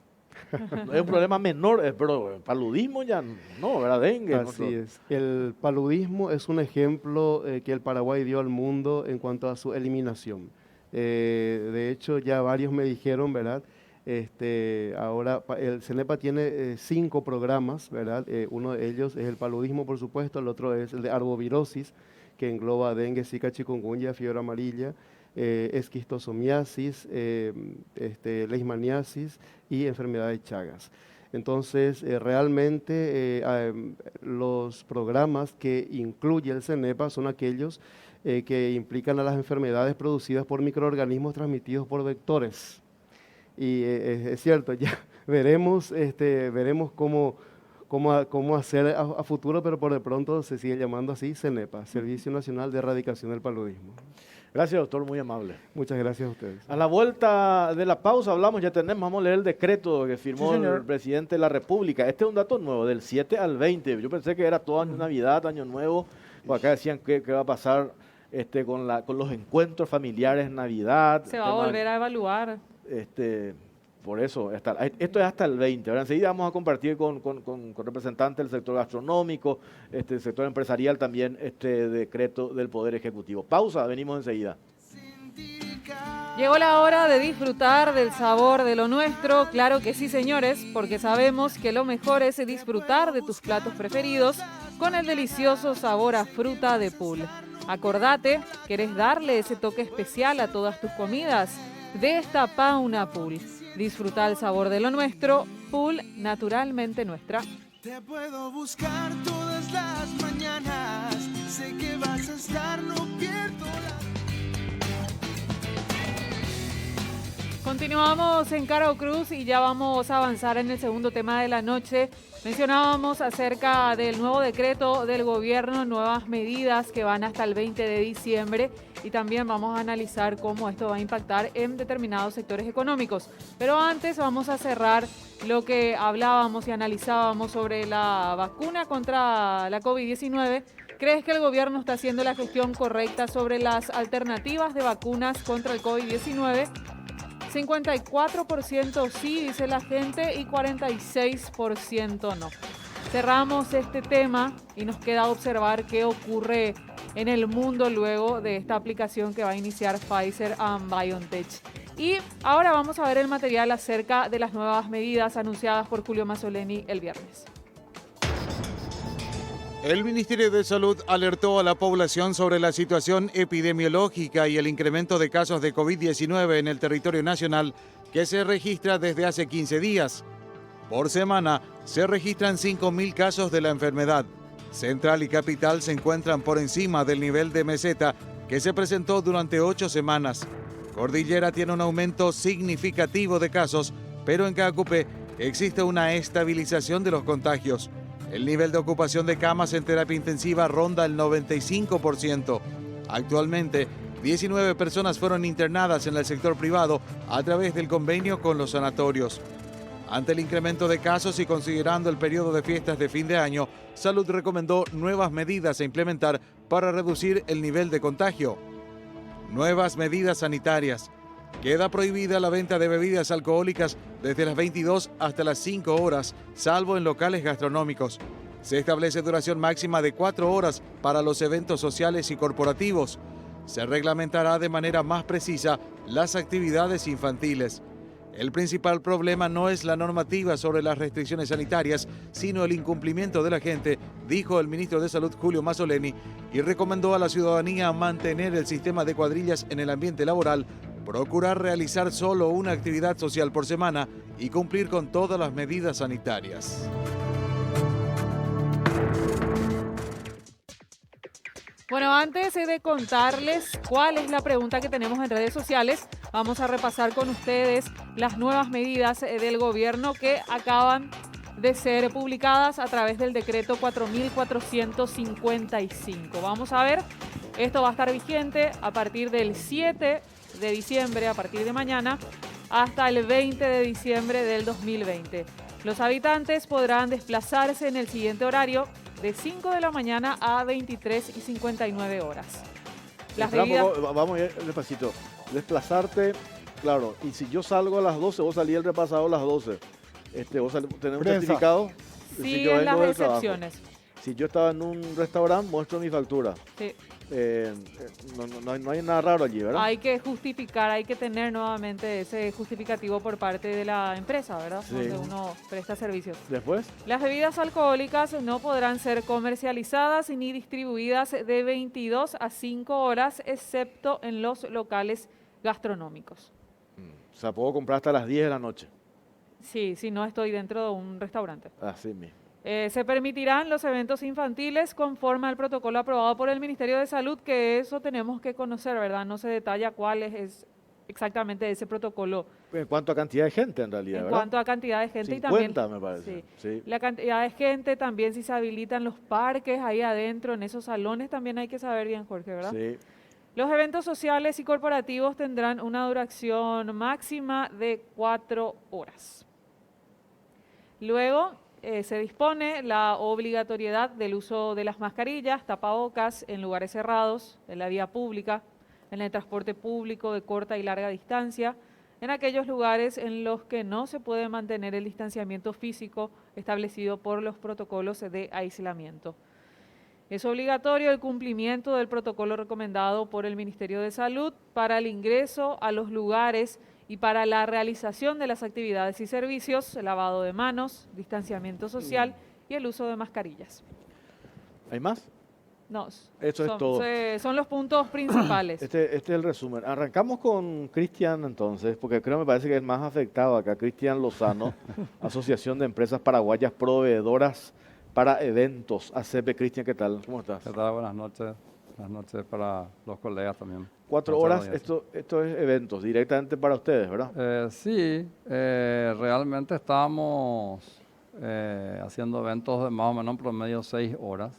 Es un problema menor, pero paludismo ya no, ¿verdad? Dengue. Así es. El paludismo es un ejemplo que el Paraguay dio al mundo en cuanto a su eliminación. De hecho, ya varios me dijeron, ¿verdad? Ahora el CENEPA tiene 5 programas, ¿verdad? Uno de ellos es el paludismo, por supuesto, el otro es el de arbovirosis, que engloba dengue, zika, chikungunya, fiebre amarilla, esquistosomiasis, leishmaniasis y enfermedad de Chagas. Entonces, realmente los programas que incluye el CENEPA son aquellos que implican a las enfermedades producidas por microorganismos transmitidos por vectores. Y es cierto, ya veremos cómo hacer a futuro, pero por de pronto se sigue llamando así CENEPA, Servicio Nacional de Erradicación del Paludismo. Gracias, doctor, muy amable. Muchas gracias a ustedes. A la vuelta de la pausa hablamos, vamos a leer el decreto que firmó el presidente de la República. Este es un dato nuevo, del 7 al 20. Yo pensé que era todo año Navidad, año nuevo, pues acá decían que va a pasar con los encuentros familiares en Navidad. Se va a volver a evaluar. Por eso, esto es hasta el 20. Ahora enseguida vamos a compartir con representantes del sector gastronómico, el sector empresarial también, decreto del Poder Ejecutivo. Pausa, venimos enseguida. Llegó la hora de disfrutar del sabor de lo nuestro, claro que sí, señores, porque sabemos que lo mejor es disfrutar de tus platos preferidos con el delicioso sabor a fruta de Pool. Acordate, ¿querés darle ese toque especial a todas tus comidas? Destapá una Pool. Disfruta el sabor de lo nuestro, Pool, naturalmente nuestra. Te puedo buscar todas las mañanas, sé que vas a estar, no pierdo Continuamos en Caro Cruz y ya vamos a avanzar en el segundo tema de la noche. Mencionábamos acerca del nuevo decreto del gobierno, nuevas medidas que van hasta el 20 de diciembre y también vamos a analizar cómo esto va a impactar en determinados sectores económicos. Pero antes vamos a cerrar lo que hablábamos y analizábamos sobre la vacuna contra la COVID-19. ¿Crees que el gobierno está haciendo la gestión correcta sobre las alternativas de vacunas contra el COVID-19? 54% sí, dice la gente, y 46% no. Cerramos este tema y nos queda observar qué ocurre en el mundo luego de esta aplicación que va a iniciar Pfizer and BioNTech. Y ahora vamos a ver el material acerca de las nuevas medidas anunciadas por Julio Mazzoleni el viernes. El Ministerio de Salud alertó a la población sobre la situación epidemiológica y el incremento de casos de COVID-19 en el territorio nacional que se registra desde hace 15 días. Por semana se registran 5.000 casos de la enfermedad. Central y Capital se encuentran por encima del nivel de meseta que se presentó durante 8 semanas. Cordillera tiene un aumento significativo de casos, pero en Caacupé existe una estabilización de los contagios. El nivel de ocupación de camas en terapia intensiva ronda el 95%. Actualmente, 19 personas fueron internadas en el sector privado a través del convenio con los sanatorios. Ante el incremento de casos y considerando el periodo de fiestas de fin de año, Salud recomendó nuevas medidas a implementar para reducir el nivel de contagio. Nuevas medidas sanitarias. Queda prohibida la venta de bebidas alcohólicas desde las 22 hasta las 5 horas, salvo en locales gastronómicos. Se establece duración máxima de 4 horas para los eventos sociales y corporativos. Se reglamentará de manera más precisa las actividades infantiles. El principal problema no es la normativa sobre las restricciones sanitarias, sino el incumplimiento de la gente, dijo el ministro de Salud Julio Mazzoleni, y recomendó a la ciudadanía mantener el sistema de cuadrillas en el ambiente laboral, procurar realizar solo una actividad social por semana y cumplir con todas las medidas sanitarias. Bueno, antes de contarles cuál es la pregunta que tenemos en redes sociales, vamos a repasar con ustedes las nuevas medidas del gobierno que acaban de ser publicadas a través del decreto 4.455. Vamos a ver, esto va a estar vigente a partir del 7 de diciembre, a partir de mañana, hasta el 20 de diciembre del 2020. Los habitantes podrán desplazarse en el siguiente horario de 5 de la mañana a 23:59 horas. Vamos a ir despacito. Desplazarte, claro, y si yo salgo a las 12, vos salís el repasado a las 12. ¿Vos tenés un certificado? Sí, si yo en las vengo del excepciones. trabajo. Si yo estaba en un restaurante, muestro mi factura. Sí. No hay nada raro allí, ¿verdad? Hay que justificar, hay que tener nuevamente ese justificativo por parte de la empresa, ¿verdad? Sí. Donde uno presta servicios. Después, Las bebidas alcohólicas no podrán ser comercializadas ni distribuidas de 22 a 5 horas, excepto en los locales gastronómicos. o sea, puedo comprar hasta las 10 de la noche. Sí, si no estoy dentro de un restaurante. Así mismo. Se permitirán los eventos infantiles conforme al protocolo aprobado por el Ministerio de Salud, que eso tenemos que conocer, ¿verdad? No se detalla cuál es exactamente ese protocolo. En cuanto a cantidad de gente, en realidad, En ¿verdad? cuanto a cantidad de gente 50, y también... me parece. Sí. La cantidad de gente, también si se habilitan los parques ahí adentro, en esos salones, también hay que saber bien, Jorge, ¿verdad? Sí. Los eventos sociales y corporativos tendrán una duración máxima de 4 horas. Luego se dispone la obligatoriedad del uso de las mascarillas, tapabocas en lugares cerrados, en la vía pública, en el transporte público de corta y larga distancia, en aquellos lugares en los que no se puede mantener el distanciamiento físico establecido por los protocolos de aislamiento. Es obligatorio el cumplimiento del protocolo recomendado por el Ministerio de Salud para el ingreso a los lugares y para la realización de las actividades y servicios, lavado de manos, distanciamiento social y el uso de mascarillas. ¿Hay más? No, Eso es todo. Son los puntos principales. Este es el resumen. Arrancamos con Cristian entonces, porque me parece que es más afectado acá. Cristian Lozano, Asociación de Empresas Paraguayas Proveedoras para Eventos. ACP. Cristian, ¿qué tal? ¿Cómo estás? ¿Qué tal? Buenas noches. Buenas noches para los colegas también. 4 horas, esto es eventos, directamente para ustedes, ¿verdad? Sí, realmente estábamos haciendo eventos de más o menos en promedio 6 horas.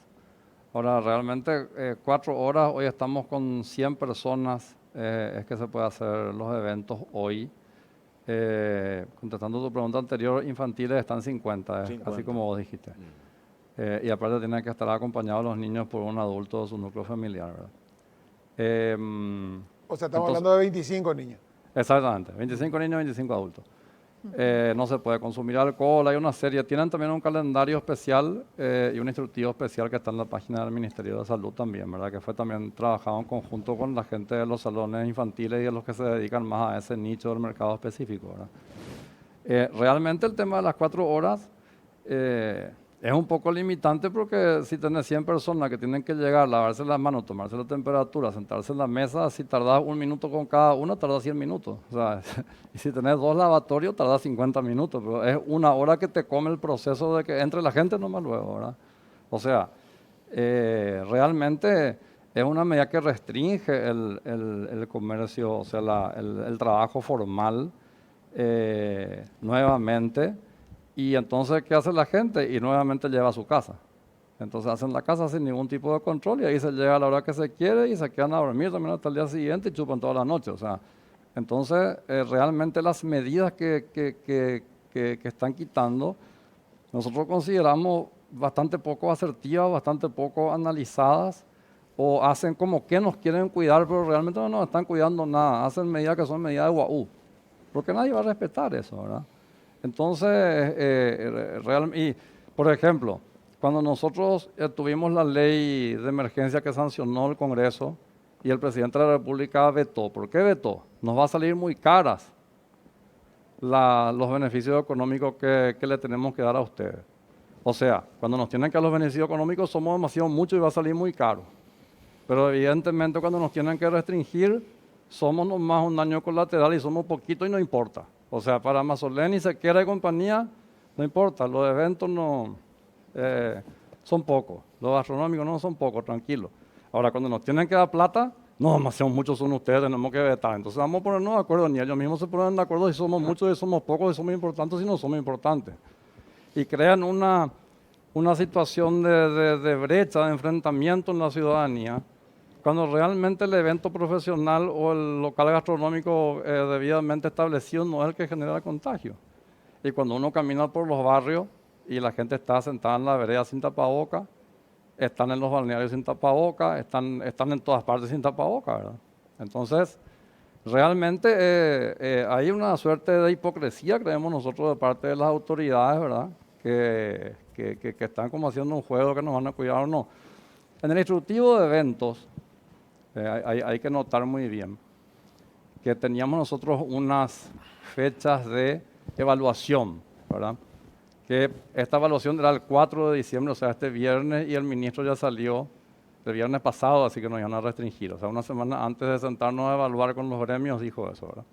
Ahora, realmente 4 horas, hoy estamos con 100 personas, es que se puede hacer los eventos hoy. Contestando tu pregunta anterior, infantiles están 50, así como vos dijiste. Y aparte tienen que estar acompañados los niños por un adulto de su núcleo familiar, ¿verdad? O sea, estamos hablando de 25 niños. Exactamente, 25 niños, 25 adultos. No se puede consumir alcohol, hay una serie, tienen también un calendario especial y un instructivo especial que está en la página del Ministerio de Salud también, ¿verdad? Que fue también trabajado en conjunto con la gente de los salones infantiles y de los que se dedican más a ese nicho del mercado específico, ¿verdad? Realmente el tema de las 4 horas es un poco limitante porque si tenés 100 personas que tienen que llegar, lavarse las manos, tomarse la temperatura, sentarse en la mesa, si tardás 1 minuto con cada uno, tardás 100 minutos. O sea, y si tenés 2 lavatorios, tardás 50 minutos. Pero es 1 hora que te come el proceso de que entre la gente nomás luego, ¿verdad? O sea, realmente es una medida que restringe el comercio, o sea, el trabajo formal nuevamente. Y entonces, ¿qué hace la gente? Y nuevamente lleva a su casa. Entonces hacen la casa sin ningún tipo de control y ahí se llega a la hora que se quiere y se quedan a dormir también hasta el día siguiente y chupan toda la noche. O sea, entonces realmente las medidas que que están quitando, nosotros consideramos bastante poco asertivas, bastante poco analizadas, o hacen como que nos quieren cuidar, pero realmente no nos están cuidando nada. Hacen medidas que son medidas de guau, porque nadie va a respetar eso, ¿verdad? Entonces, y, por ejemplo, cuando nosotros tuvimos la ley de emergencia que sancionó el Congreso y el presidente de la República vetó, ¿por qué vetó? Nos va a salir muy caras los beneficios económicos que le tenemos que dar a ustedes. O sea, cuando nos tienen que dar los beneficios económicos somos demasiado muchos y va a salir muy caro. Pero evidentemente cuando nos tienen que restringir, somos nomás un daño colateral y somos poquito y no importa. O sea, para Mazzoleni, Sequera y compañía, no importa, los eventos no son pocos, los gastronómicos no son pocos, tranquilos. Ahora, cuando nos tienen que dar plata, no, demasiado muchos son ustedes, tenemos que vetar. Entonces vamos a ponernos de acuerdo, ni ellos mismos se ponen de acuerdo si somos muchos, si somos pocos, si somos importantes, si no somos importantes. Y crean una situación de brecha, de enfrentamiento en la ciudadanía, cuando realmente el evento profesional o el local gastronómico debidamente establecido no es el que genera el contagio. Y cuando uno camina por los barrios y la gente está sentada en la vereda sin tapabocas, están en los balnearios sin tapabocas, están en todas partes sin tapabocas, ¿verdad? Entonces, realmente hay una suerte de hipocresía, creemos nosotros, de parte de las autoridades, ¿verdad? Que están como haciendo un juego que nos van a cuidar o no. En el instructivo de eventos, hay que notar muy bien que teníamos nosotros unas fechas de evaluación, ¿verdad? Que esta evaluación era el 4 de diciembre, o sea, este viernes, y el ministro ya salió el viernes pasado, así que nos iban a restringir. O sea, una semana antes de sentarnos a evaluar con los gremios dijo eso, ¿verdad?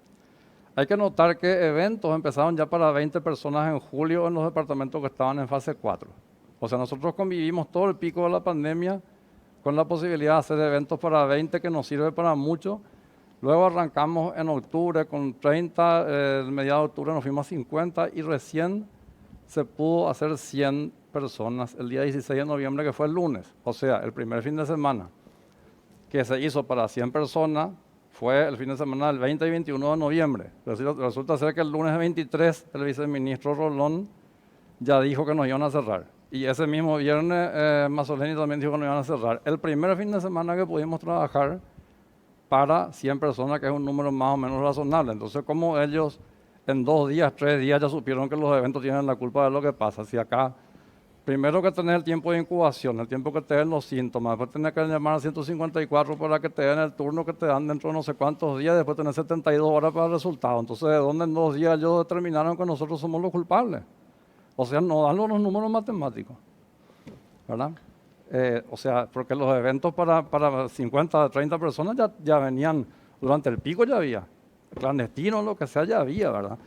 Hay que notar que eventos empezaron ya para 20 personas en julio en los departamentos que estaban en fase 4. O sea, nosotros convivimos todo el pico de la pandemia con la posibilidad de hacer eventos para 20 que nos sirve para mucho. Luego arrancamos en octubre con 30, mediados de octubre nos fuimos a 50 y recién se pudo hacer 100 personas el día 16 de noviembre, que fue el lunes. O sea, el primer fin de semana que se hizo para 100 personas fue el fin de semana del 20 y 21 de noviembre. Resulta ser que el lunes 23 el viceministro Rolón ya dijo que nos iban a cerrar. Y ese mismo viernes Mazzoleni también dijo que nos iban a cerrar. El primer fin de semana que pudimos trabajar para 100 personas, que es un número más o menos razonable. Entonces, como ellos en 2 días, 3 días ya supieron que los eventos tienen la culpa de lo que pasa. Si acá, primero que tener el tiempo de incubación, el tiempo que te den los síntomas, después tener que llamar a 154 para que te den el turno que te dan dentro de no sé cuántos días, después tener 72 horas para el resultado. Entonces, ¿de dónde en 2 días ellos determinaron que nosotros somos los culpables? O sea, no dan los números matemáticos, ¿verdad? O sea, porque los eventos para 50, 30 personas ya venían, durante el pico ya había, clandestinos, lo que sea, ya había, ¿verdad?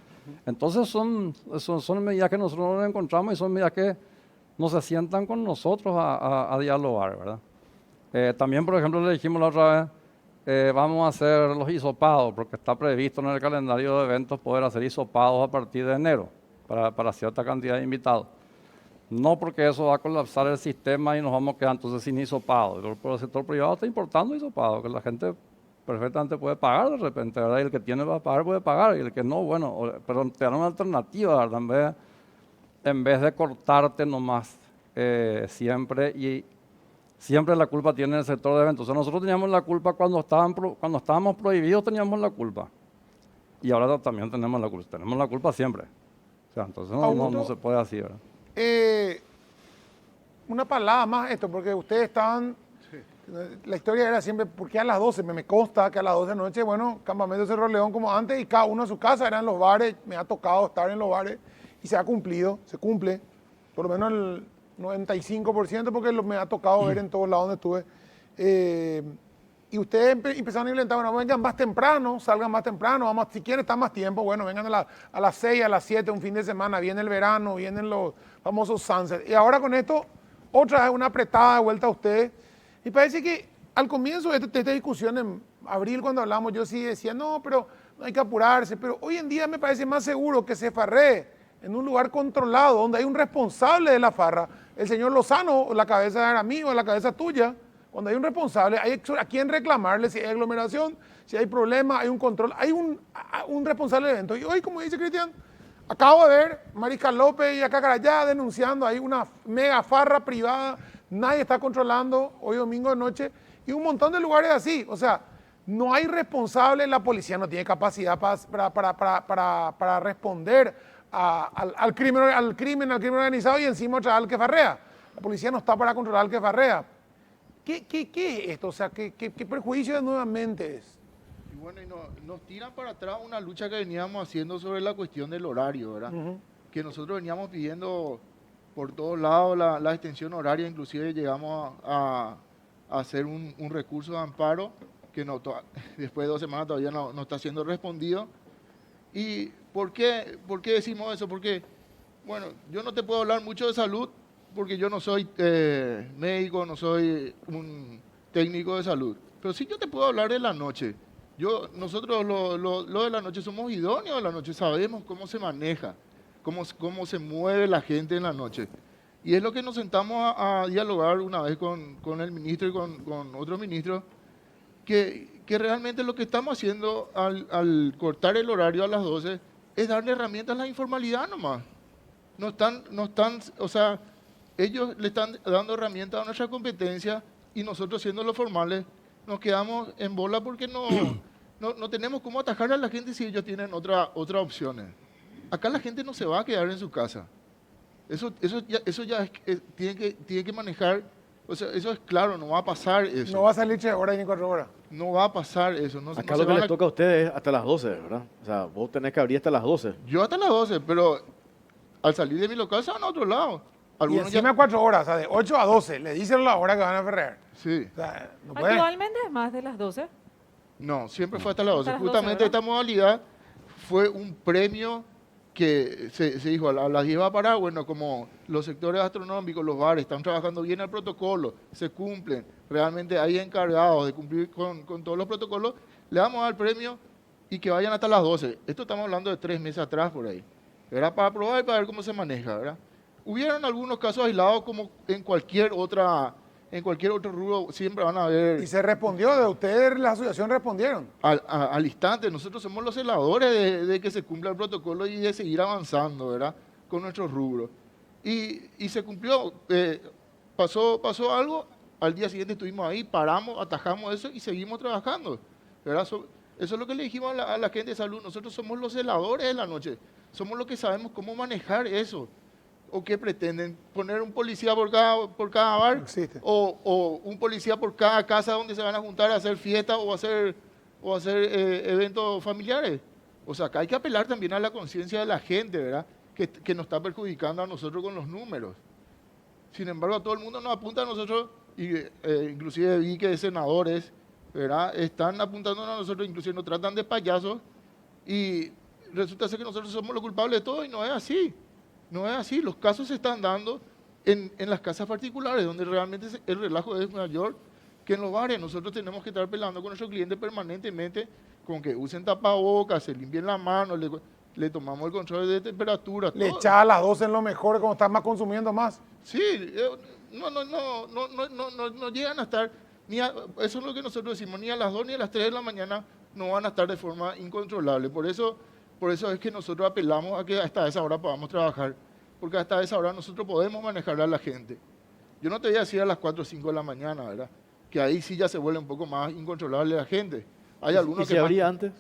Entonces son medidas que nosotros no encontramos y son medidas que no se sientan con nosotros a dialogar, ¿verdad? También, por ejemplo, le dijimos la otra vez, vamos a hacer los hisopados, porque está previsto en el calendario de eventos poder hacer hisopados a partir de enero para cierta cantidad de invitados. No porque eso va a colapsar el sistema y nos vamos a quedar entonces sin hisopados. Pero el sector privado está importando hisopados, que la gente perfectamente puede pagar de repente, ¿verdad? Y el que tiene para pagar puede pagar, y el que no, bueno, pero te dan una alternativa, ¿verdad? En vez de cortarte nomás siempre, y siempre la culpa tiene el sector de eventos. O sea, nosotros teníamos la culpa cuando estábamos prohibidos, teníamos la culpa. Y ahora también tenemos la culpa siempre. O sea, entonces no se puede así, ¿verdad? Una palabra más esto, porque ustedes estaban, la historia era siempre, porque a las 12, me consta que a las 12 de la noche, bueno, Campamento Cerro León como antes, y cada uno a su casa, eran los bares, me ha tocado estar en los bares, y se cumple, por lo menos el 95%, porque me ha tocado ver en todos lados donde estuve. Y ustedes empezaron a implementar, bueno, vengan más temprano, salgan más temprano, vamos, si quieren estar más tiempo, bueno, vengan a las 6, a las 7, un fin de semana, viene el verano, vienen los famosos sunsets. Y ahora con esto, otra vez una apretada de vuelta a ustedes. Y parece que al comienzo de esta discusión en abril, cuando hablamos, yo sí decía, no, pero no hay que apurarse. Pero hoy en día me parece más seguro que se farree en un lugar controlado, donde hay un responsable de la farra, el señor Lozano, o la cabeza de Aramí, o la cabeza tuya. Cuando hay un responsable, hay a quién reclamarle si hay aglomeración, si hay problemas, hay un control, hay un responsable del evento. Y hoy, como dice Cristian, Acabo de ver Mariscal López y Acacarayá denunciando ahí una mega farra privada, nadie está controlando hoy domingo de noche y un montón de lugares así. O sea, no hay responsable, la policía no tiene capacidad para responder al crimen organizado y encima otra al que farrea. La policía no está para controlar al que farrea. ¿Qué es esto? O sea, ¿qué perjuicio nuevamente es? Y bueno, nos tiran para atrás una lucha que veníamos haciendo sobre la cuestión del horario, ¿verdad? Que nosotros veníamos pidiendo por todos lados la extensión horaria, inclusive llegamos a hacer un recurso de amparo que después de 2 semanas todavía no está siendo respondido. ¿Y por qué decimos eso? Porque, bueno, yo no te puedo hablar mucho de salud porque yo no soy médico, no soy un técnico de salud, pero sí yo te puedo hablar de la noche. Nosotros lo de la noche somos idóneos de la noche, sabemos cómo se maneja, cómo se mueve la gente en la noche. Y es lo que nos sentamos a dialogar una vez con el ministro y con otros ministros, que realmente lo que estamos haciendo al cortar el horario a las 12 es darle herramientas a la informalidad nomás. O sea, ellos le están dando herramientas a nuestra competencia y nosotros siendo los formales nos quedamos en bola porque no tenemos cómo atajar a la gente si ellos tienen otras opciones. Acá la gente no se va a quedar en su casa. Eso ya tiene que manejar, o sea, eso es claro, no va a pasar eso. No va a salir 3 horas ni 4 horas. No va a pasar eso. Acá lo que les toca a ustedes es hasta las 12, ¿verdad? O sea, vos tenés que abrir hasta las 12. Yo hasta las 12, pero al salir de mi local se van a otro lado. Y encima 4 horas, o sea, de 8 a 12, le dicen la hora que van a ferrear. Sí. O sea, no ¿Actualmente es más de las 12? No, siempre fue hasta las 12. Hasta las 12, Justamente ¿verdad? esta modalidad fue un premio que se dijo, a las 10 va a parar. Bueno, como los sectores gastronómicos, los bares, están trabajando bien el protocolo, se cumplen, realmente hay encargados de cumplir con todos los protocolos, le vamos a dar el premio y que vayan hasta las 12. Esto estamos hablando de 3 meses atrás por ahí. Era para probar y para ver cómo se maneja, ¿verdad? Hubieron algunos casos aislados como en cualquier otro rubro, siempre van a haber... ¿Y se respondió? ¿De ustedes, la asociación, respondieron? Al instante, nosotros somos los celadores de que se cumpla el protocolo y de seguir avanzando, ¿verdad? Con nuestros rubros. Y se cumplió, pasó algo, al día siguiente estuvimos ahí, paramos, atajamos eso y seguimos trabajando, ¿verdad? Eso es lo que le dijimos a la gente de salud, nosotros somos los celadores de la noche, somos los que sabemos cómo manejar eso. ¿O qué pretenden? ¿Poner un policía por cada bar? No existe. ¿O un policía por cada casa donde se van a juntar a hacer fiestas o hacer eventos familiares? O sea, acá hay que apelar también a la conciencia de la gente, ¿verdad? Que nos está perjudicando a nosotros con los números. Sin embargo, a todo el mundo nos apunta a nosotros, y inclusive vi que senadores, ¿verdad? Están apuntando a nosotros, inclusive nos tratan de payasos, y resulta ser que nosotros somos los culpables de todo, y no es así. No es así, los casos se están dando en las casas particulares, donde realmente el relajo es mayor que en los bares. Nosotros tenemos que estar pelando con nuestros clientes permanentemente, con que usen tapabocas, se limpien la mano, le tomamos el control de temperatura. Le todo. echaba a las 12 en lo mejor, como están más consumiendo más. Sí, no llegan a estar, eso es lo que nosotros decimos, ni a las 2 ni a las 3 de la mañana no van a estar de forma incontrolable. Por eso es que nosotros apelamos a que hasta esa hora podamos trabajar, porque hasta esa hora nosotros podemos manejar a la gente. Yo no te voy a decir a las 4 o 5 de la mañana, ¿verdad? Que ahí sí ya se vuelve un poco más incontrolable la gente. Hay algunos ¿Y si abría antes?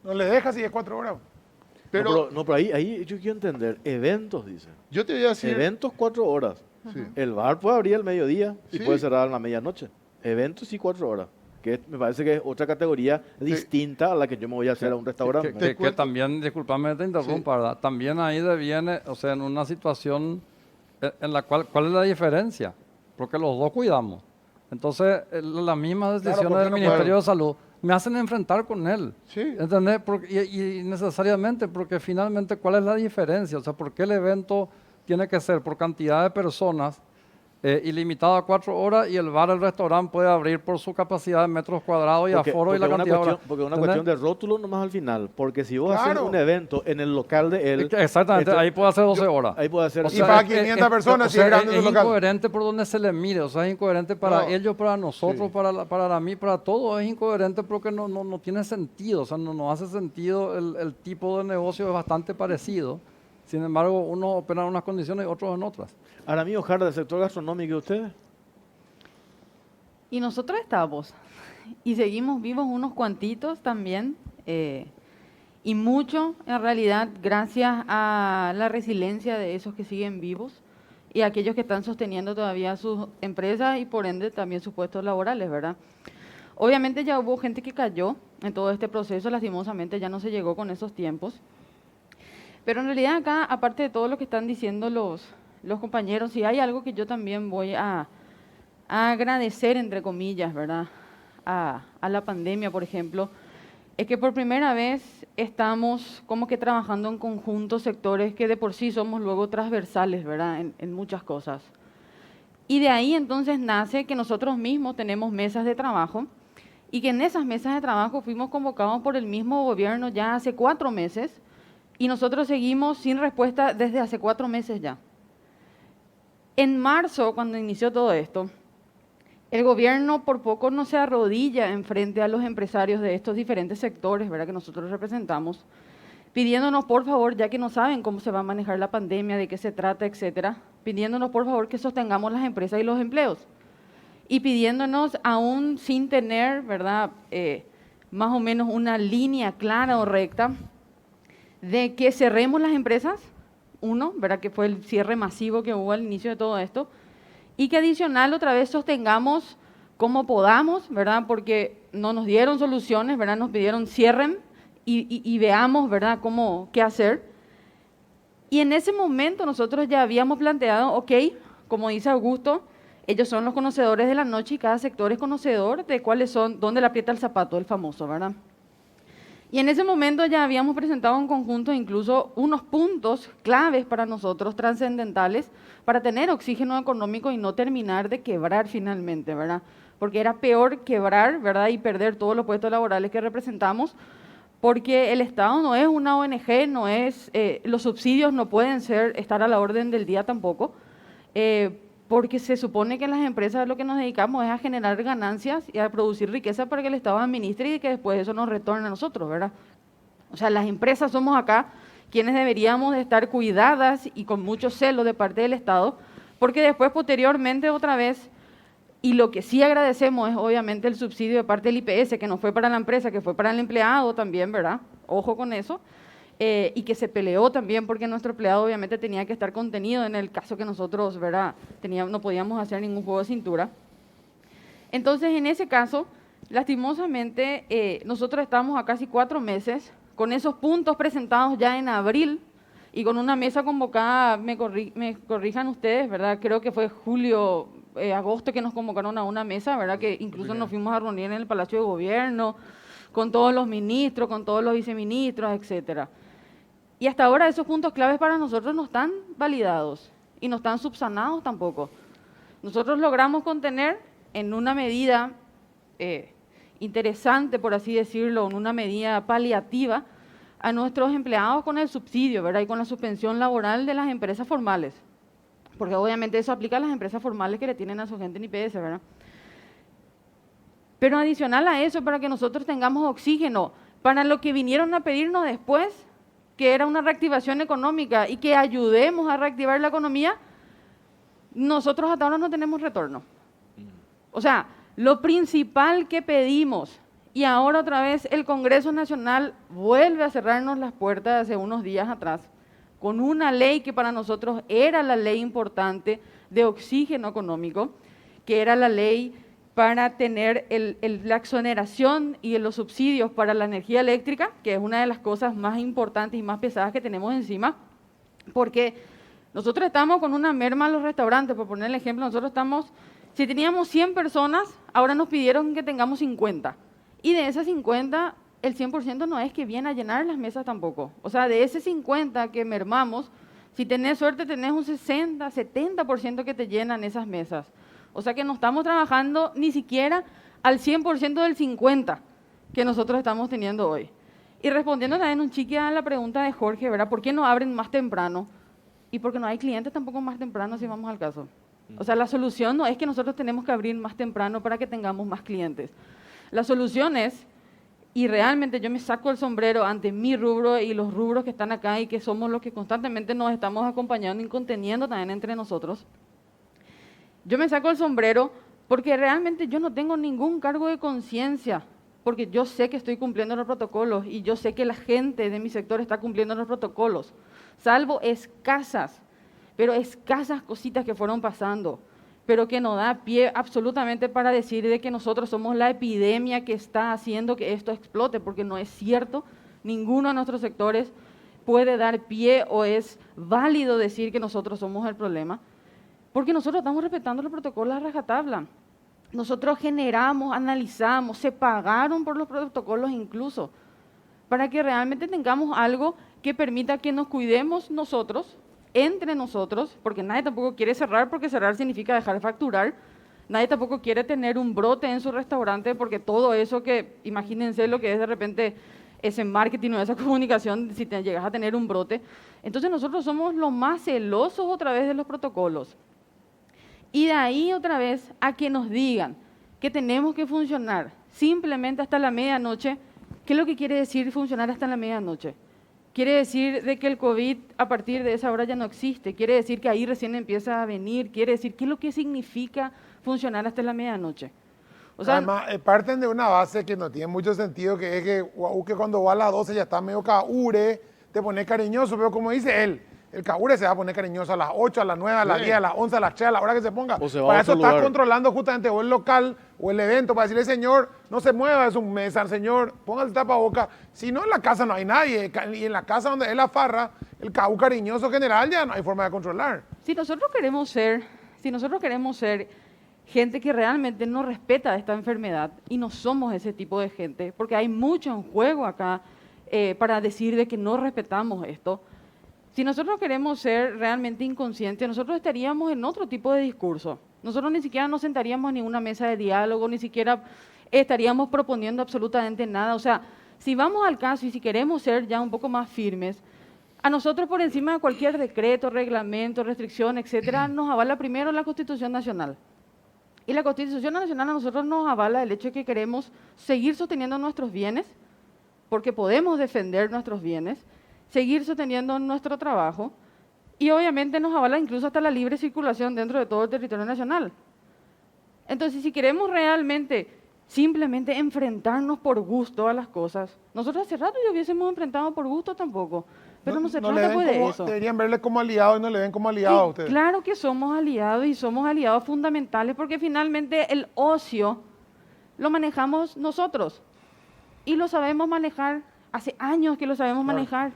No le dejas si es 4 horas. Pero ahí yo quiero entender, eventos, dice. Yo te voy a decir... Eventos 4 horas. Sí. El bar puede abrir al mediodía y Sí. puede cerrar a la medianoche. Eventos sí 4 horas. Que me parece que es otra categoría distinta a la que yo me voy a hacer a un restaurante. Que también, discúlpame, te interrumpa, ¿verdad? También ahí deviene, o sea, en una situación en la cual, ¿cuál es la diferencia? Porque los dos cuidamos. Entonces, las mismas decisiones del Ministerio de Salud me hacen enfrentar con él. Sí. ¿Entendés? Y necesariamente, porque finalmente, ¿cuál es la diferencia? O sea, ¿por qué el evento tiene que ser por cantidad de personas ilimitado a 4 horas y el bar, el restaurante puede abrir por su capacidad de metros cuadrados y aforo y la cantidad de horas? Porque es una cuestión de rótulo nomás al final. Porque si vos haces un evento en el local de él... Exactamente, ahí puede hacer 12 horas. Ahí puede hacer... Y para 500 personas, si es grande el local. Es incoherente por donde se le mire, o sea, es incoherente para ellos, para nosotros, para mí, para todos, es incoherente porque no tiene sentido, o sea, no hace sentido, el tipo de negocio es bastante parecido. Sin embargo, unos operan en unas condiciones y otros en otras. Ahora, amigo Jara, del sector gastronómico, ¿y ustedes? Y nosotros estamos. Y seguimos vivos unos cuantitos también. Y mucho, en realidad, gracias a la resiliencia de esos que siguen vivos y aquellos que están sosteniendo todavía sus empresas y por ende también sus puestos laborales, ¿verdad? Obviamente ya hubo gente que cayó en todo este proceso, lastimosamente ya no se llegó con esos tiempos. Pero en realidad acá, aparte de todo lo que están diciendo los compañeros, sí hay algo que yo también voy a agradecer, entre comillas, ¿verdad? A la pandemia, por ejemplo, es que por primera vez estamos como que trabajando en conjunto sectores que de por sí somos luego transversales, ¿verdad? En muchas cosas. Y de ahí entonces nace que nosotros mismos tenemos mesas de trabajo y que en esas mesas de trabajo fuimos convocados por el mismo gobierno ya hace 4 meses y nosotros seguimos sin respuesta desde hace 4 meses ya. En marzo, cuando inició todo esto, el gobierno por poco no se arrodilla en frente a los empresarios de estos diferentes sectores, ¿verdad?, que nosotros representamos, pidiéndonos por favor, ya que no saben cómo se va a manejar la pandemia, de qué se trata, etcétera, pidiéndonos por favor que sostengamos las empresas y los empleos. Y pidiéndonos, aún sin tener, ¿verdad?, más o menos una línea clara o recta, de que cerremos las empresas, uno, ¿verdad?, que fue el cierre masivo que hubo al inicio de todo esto, y que adicional otra vez sostengamos como podamos, ¿verdad?, porque no nos dieron soluciones, ¿verdad?, nos pidieron cierren y veamos, ¿verdad?, qué hacer. Y en ese momento nosotros ya habíamos planteado, ok, como dice Augusto, ellos son los conocedores de la noche y cada sector es conocedor de cuáles son, dónde le aprieta el zapato, el famoso, ¿verdad? Y en ese momento ya habíamos presentado en conjunto incluso unos puntos claves para nosotros, trascendentales, para tener oxígeno económico y no terminar de quebrar finalmente, ¿verdad? Porque era peor quebrar, ¿verdad?, y perder todos los puestos laborales que representamos, porque el Estado no es una ONG, no es, los subsidios no pueden estar a la orden del día tampoco, porque se supone que en las empresas lo que nos dedicamos es a generar ganancias y a producir riqueza para que el Estado administre y que después eso nos retorne a nosotros, ¿verdad? O sea, las empresas somos acá quienes deberíamos de estar cuidadas y con mucho celo de parte del Estado, porque después, posteriormente, otra vez, y lo que sí agradecemos es obviamente el subsidio de parte del IPS, que no fue para la empresa, que fue para el empleado también, ¿verdad? Ojo con eso. Y que se peleó también porque nuestro empleado obviamente tenía que estar contenido en el caso que nosotros, ¿verdad?, no podíamos hacer ningún juego de cintura. Entonces, en ese caso, lastimosamente, nosotros estamos a casi 4 meses con esos puntos presentados ya en abril y con una mesa convocada, me corrijan ustedes, ¿verdad?, creo que fue julio, agosto que nos convocaron a una mesa, ¿verdad?, que incluso nos fuimos a reunir en el Palacio de Gobierno con todos los ministros, con todos los viceministros, etcétera. Y hasta ahora esos puntos claves para nosotros no están validados y no están subsanados tampoco. Nosotros logramos contener en una medida interesante, por así decirlo, en una medida paliativa, a nuestros empleados con el subsidio, ¿verdad?, y con la suspensión laboral de las empresas formales. Porque obviamente eso aplica a las empresas formales que le tienen a su gente en IPS, ¿verdad? Pero adicional a eso, para que nosotros tengamos oxígeno, para lo que vinieron a pedirnos después, que era una reactivación económica y que ayudemos a reactivar la economía, nosotros hasta ahora no tenemos retorno. O sea, lo principal que pedimos, y ahora otra vez el Congreso Nacional vuelve a cerrarnos las puertas hace unos días atrás, con una ley que para nosotros era la ley importante de oxígeno económico, que era la ley para tener la exoneración y los subsidios para la energía eléctrica, que es una de las cosas más importantes y más pesadas que tenemos encima, porque nosotros estamos con una merma en los restaurantes, por poner el ejemplo, nosotros estamos, si teníamos 100 personas, ahora nos pidieron que tengamos 50, y de esas 50, el 100% no es que viene a llenar las mesas tampoco, o sea, de ese 50 que mermamos, si tenés suerte tenés un 60, 70% que te llenan esas mesas. O sea que no estamos trabajando ni siquiera al 100% del 50% que nosotros estamos teniendo hoy. Y respondiendo también un chique a la pregunta de Jorge, ¿verdad? ¿Por qué no abren más temprano? Y porque no hay clientes tampoco más temprano, si vamos al caso. O sea, la solución no es que nosotros tenemos que abrir más temprano para que tengamos más clientes. La solución es Y realmente yo me saco el sombrero ante mi rubro y los rubros que están acá y que somos los que constantemente nos estamos acompañando y conteniendo también entre nosotros. Yo me saco el sombrero porque realmente yo no tengo ningún cargo de conciencia, porque yo sé que estoy cumpliendo los protocolos y yo sé que la gente de mi sector está cumpliendo los protocolos, salvo escasas, pero escasas cositas que fueron pasando, pero que no da pie absolutamente para decir de que nosotros somos la epidemia que está haciendo que esto explote, porque no es cierto. Ninguno de nuestros sectores puede dar pie o es válido decir que nosotros somos el problema, porque nosotros estamos respetando los protocolos a rajatabla. Nosotros generamos, analizamos, se pagaron por los protocolos incluso, para que realmente tengamos algo que permita que nos cuidemos nosotros, entre nosotros, porque nadie tampoco quiere cerrar, porque cerrar significa dejar de facturar. Nadie tampoco quiere tener un brote en su restaurante, porque todo eso que, imagínense lo que es de repente ese marketing o esa comunicación, si te llegas a tener un brote. Entonces nosotros somos los más celosos otra vez de los protocolos. Y de ahí otra vez a que nos digan que tenemos que funcionar simplemente hasta la medianoche. ¿Qué es lo que quiere decir funcionar hasta la medianoche? Quiere decir de que el COVID a partir de esa hora ya no existe, quiere decir que ahí recién empieza a venir, quiere decir qué es lo que significa funcionar hasta la medianoche. O sea, además, parten de una base que no tiene mucho sentido, que es que cuando va a las 12 ya está medio caure, te pone cariñoso, pero como dice él, el caure se va a poner cariñoso a las 8, a las 9, a las 10, a las 11, a las 3, a la hora que se ponga. Para eso estás controlando justamente o el local o el evento, para decirle, señor, no se mueva de su mesa, señor, póngase el tapaboca. Si no, en la casa no hay nadie, y en la casa donde es la farra, el cau cariñoso general ya no hay forma de controlar. Si nosotros queremos ser gente que realmente no respeta esta enfermedad, y no somos ese tipo de gente, porque hay mucho en juego acá para decir de que no respetamos esto. Si nosotros queremos ser realmente inconscientes, nosotros estaríamos en otro tipo de discurso. Nosotros ni siquiera nos sentaríamos en ninguna mesa de diálogo, ni siquiera estaríamos proponiendo absolutamente nada. O sea, si vamos al caso y si queremos ser ya un poco más firmes, a nosotros por encima de cualquier decreto, reglamento, restricción, etcétera, nos avala primero la Constitución Nacional. Y la Constitución Nacional a nosotros nos avala el hecho de que queremos seguir sosteniendo nuestros bienes, porque podemos defender nuestros bienes, seguir sosteniendo nuestro trabajo, y obviamente nos avala incluso hasta la libre circulación dentro de todo el territorio nacional. Entonces, si queremos realmente simplemente enfrentarnos por gusto a las cosas, nosotros hace rato ya hubiésemos enfrentado por gusto tampoco, pero no se trata pues de eso. Deberían verle como aliados y no le ven como aliados a ustedes. Claro que somos aliados, y somos aliados fundamentales, porque finalmente el ocio lo manejamos nosotros, y lo sabemos manejar, hace años que lo sabemos manejar.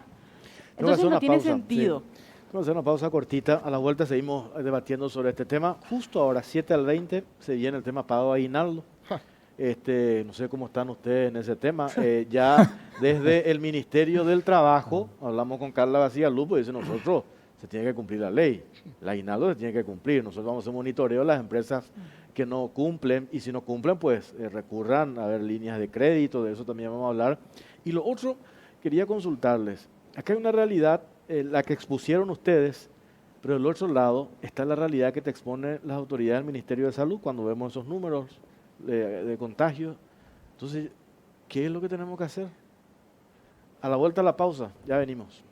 Entonces no tiene sentido. Sí. Vamos a hacer una pausa cortita. A la vuelta seguimos debatiendo sobre este tema. Justo ahora, 7 al 20, se viene el tema pago aguinaldo. No sé cómo están ustedes en ese tema. Ya desde el Ministerio del Trabajo, hablamos con Carla García Lupo y dice, nosotros se tiene que cumplir la ley. El aguinaldo se tiene que cumplir. Nosotros vamos a hacer monitoreo de las empresas que no cumplen, y si no cumplen, pues recurran a ver líneas de crédito, de eso también vamos a hablar. Y lo otro, quería consultarles. Acá hay una realidad, la que expusieron ustedes, pero del otro lado está la realidad que te exponen las autoridades del Ministerio de Salud cuando vemos esos números de contagios. Entonces, ¿qué es lo que tenemos que hacer? A la vuelta a la pausa, ya venimos.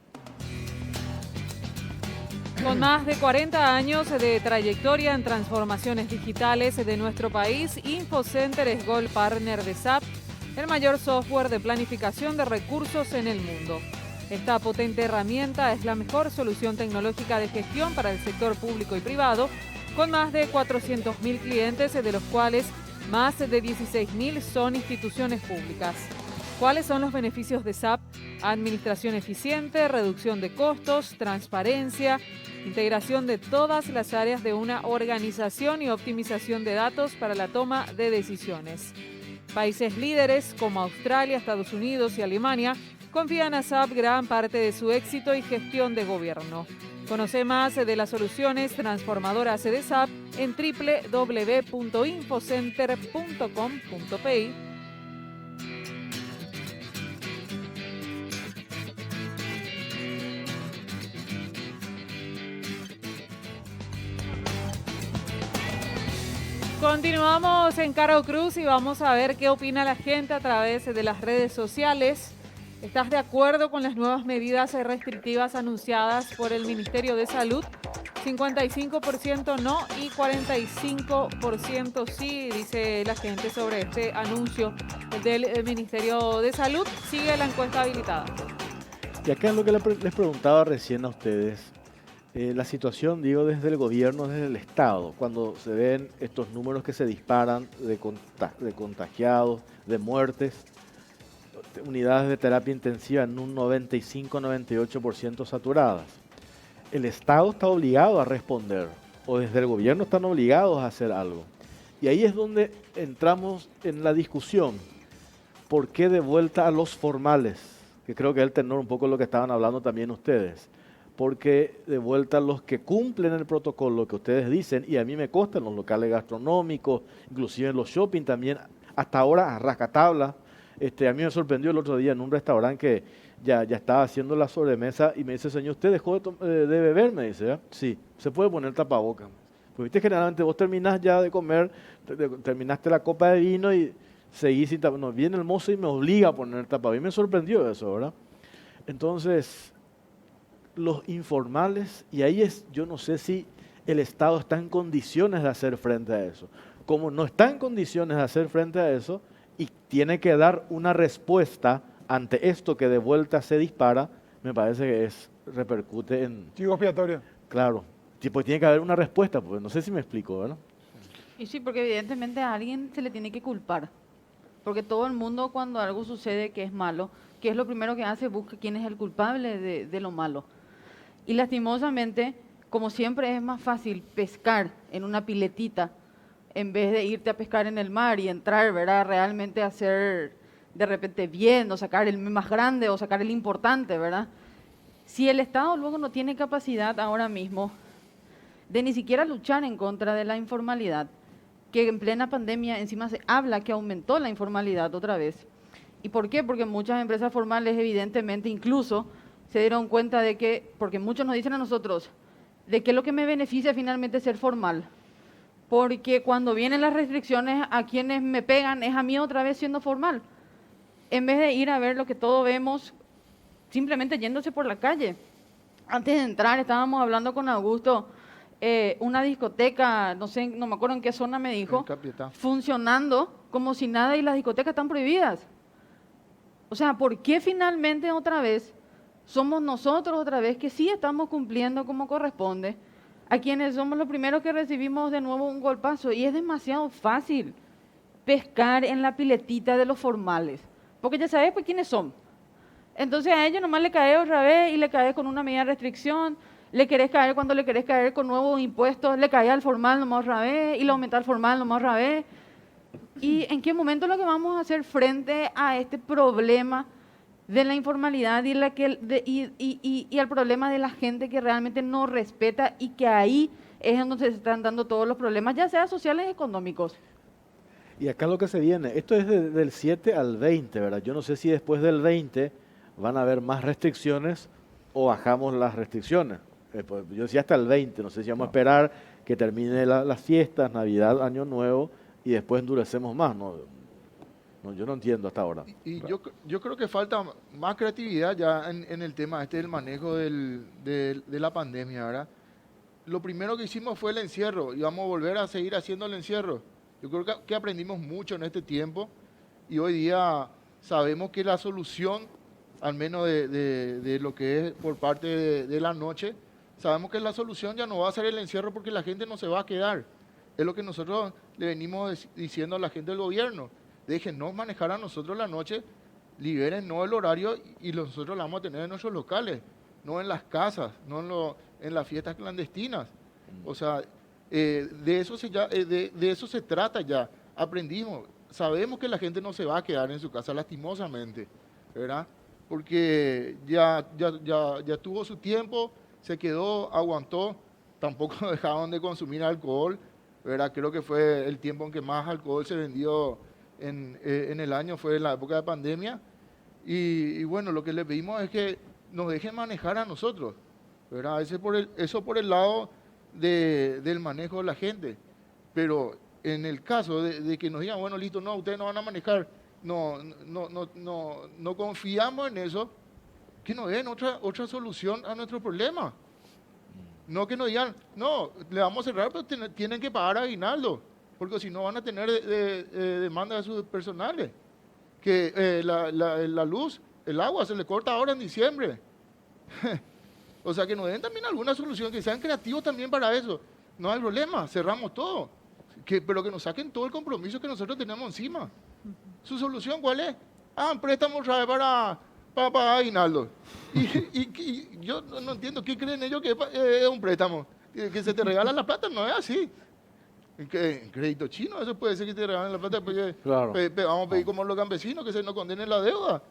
Con más de 40 años de trayectoria en transformaciones digitales de nuestro país, Infocenter es Gold Partner de SAP, el mayor software de planificación de recursos en el mundo. Esta potente herramienta es la mejor solución tecnológica de gestión para el sector público y privado, con más de 400.000 clientes, de los cuales más de 16.000 son instituciones públicas. ¿Cuáles son los beneficios de SAP? Administración eficiente, reducción de costos, transparencia, integración de todas las áreas de una organización y optimización de datos para la toma de decisiones. Países líderes como Australia, Estados Unidos y Alemania confían a SAP gran parte de su éxito y gestión de gobierno. Conoce más de las soluciones transformadoras de SAP en www.infocenter.com.pi. Con Continuamos en Caro Cruz y vamos a ver qué opina la gente a través de las redes sociales. ¿Estás de acuerdo con las nuevas medidas restrictivas anunciadas por el Ministerio de Salud? 55% no y 45% sí, dice la gente sobre este anuncio del Ministerio de Salud. Sigue la encuesta habilitada. Y acá es lo que les preguntaba recién a ustedes. La situación, digo, desde el gobierno, desde el Estado, cuando se ven estos números que se disparan de contagiados, de muertes, unidades de terapia intensiva en un 95-98% saturadas. El Estado está obligado a responder, o desde el gobierno están obligados a hacer algo. Y ahí es donde entramos en la discusión. ¿Por qué de vuelta a los formales? Que creo que es el tenor un poco de lo que estaban hablando también ustedes. Porque de vuelta a los que cumplen el protocolo que ustedes dicen, y a mí me consta en los locales gastronómicos, inclusive en los shopping también, hasta ahora a rajatabla. A mí me sorprendió el otro día en un restaurante que ya estaba haciendo la sobremesa y me dice, señor, ¿usted dejó de beber? Me dice, ¿eh? Sí, se puede poner tapabocas. Pues viste, generalmente vos terminás ya de comer, terminaste la copa de vino y seguís sin tapabocas. No, viene el mozo y me obliga a poner tapabocas. A mí me sorprendió eso, ¿verdad? Entonces, los informales, y ahí yo no sé si el Estado está en condiciones de hacer frente a eso. Como no está en condiciones de hacer frente a eso, y tiene que dar una respuesta ante esto que de vuelta se dispara, me parece que repercute en... Chivo expiatorio. Claro, pues tiene que haber una respuesta, pues no sé si me explico, ¿verdad? Y sí, porque evidentemente a alguien se le tiene que culpar. Porque todo el mundo cuando algo sucede que es malo, ¿qué es lo primero que hace? Busca quién es el culpable de lo malo. Y lastimosamente, como siempre es más fácil pescar en una piletita en vez de irte a pescar en el mar y entrar, ¿verdad? Realmente hacer de repente bien, o sacar el más grande, o sacar el importante, ¿verdad? Si el Estado luego no tiene capacidad ahora mismo de ni siquiera luchar en contra de la informalidad, que en plena pandemia encima se habla que aumentó la informalidad otra vez. ¿Y por qué? Porque muchas empresas formales evidentemente incluso se dieron cuenta de que, porque muchos nos dicen a nosotros, de que lo que me beneficia finalmente es ser formal. Porque cuando vienen las restricciones, a quienes me pegan es a mí otra vez siendo formal. En vez de ir a ver lo que todos vemos, simplemente yéndose por la calle. Antes de entrar, estábamos hablando con Augusto, una discoteca, no sé, no me acuerdo en qué zona me dijo, funcionando como si nada y las discotecas están prohibidas. O sea, ¿por qué finalmente otra vez somos nosotros otra vez que sí estamos cumpliendo como corresponde? A quienes somos los primeros que recibimos de nuevo un golpazo. Y es demasiado fácil pescar en la piletita de los formales. Porque ya sabes pues quiénes son. Entonces a ellos nomás le caes otra vez y le caes con una medida de restricción. Le querés caer cuando le querés caer con nuevos impuestos. Le caes al formal nomás otra vez y le aumenta al formal nomás otra vez. ¿Y en qué momento lo que vamos a hacer frente a este problema de la informalidad y al problema de la gente que realmente no respeta y que ahí es donde se están dando todos los problemas, ya sea sociales y económicos? Y acá lo que se viene, esto es del 7 al 20, ¿verdad? Yo no sé si después del 20 van a haber más restricciones o bajamos las restricciones. Pues yo decía hasta el 20, no sé si vamos a esperar que termine las fiestas, Navidad, Año Nuevo, y después endurecemos más, ¿no? Yo no entiendo hasta ahora. Y yo creo que falta más creatividad ya en el tema del manejo de la pandemia, ¿verdad? Lo primero que hicimos fue el encierro y vamos a volver a seguir haciendo el encierro. Yo creo que aprendimos mucho en este tiempo y hoy día sabemos que la solución, al menos de lo que es por parte de la noche, sabemos que la solución ya no va a ser el encierro porque la gente no se va a quedar. Es lo que nosotros le venimos diciendo a la gente del gobierno. Déjennos manejar a nosotros la noche, libérennos el horario y nosotros la vamos a tener en nuestros locales, no en las casas, no en las fiestas clandestinas. O sea, de eso se trata ya. Aprendimos, sabemos que la gente no se va a quedar en su casa lastimosamente, ¿verdad? Porque ya tuvo su tiempo, se quedó, aguantó, tampoco dejaron de consumir alcohol, ¿verdad? Creo que fue el tiempo en que más alcohol se vendió en el año, fue en la época de pandemia, y bueno, lo que le pedimos es que nos dejen manejar a nosotros, ¿verdad? Eso por el lado del manejo de la gente, pero en el caso de que nos digan, bueno, listo, no, ustedes no van a manejar, no confiamos en eso, que nos den otra solución a nuestro problema. No que nos digan, no, le vamos a cerrar, pero tienen que pagar aguinaldo, porque si no van a tener demanda de sus personales. Que la luz, el agua se le corta ahora en diciembre. O sea, que nos den también alguna solución, que sean creativos también para eso. No hay problema, cerramos todo. Pero que nos saquen todo el compromiso que nosotros tenemos encima. ¿Su solución cuál es? Un préstamo otra vez para pagar aguinaldo. Y yo no entiendo, ¿qué creen ellos que es un préstamo? Que se te regala la plata, no es así. En crédito chino, eso puede ser que te regalen la plata, pues, claro. Vamos a pedir como los campesinos que se nos condenen la deuda.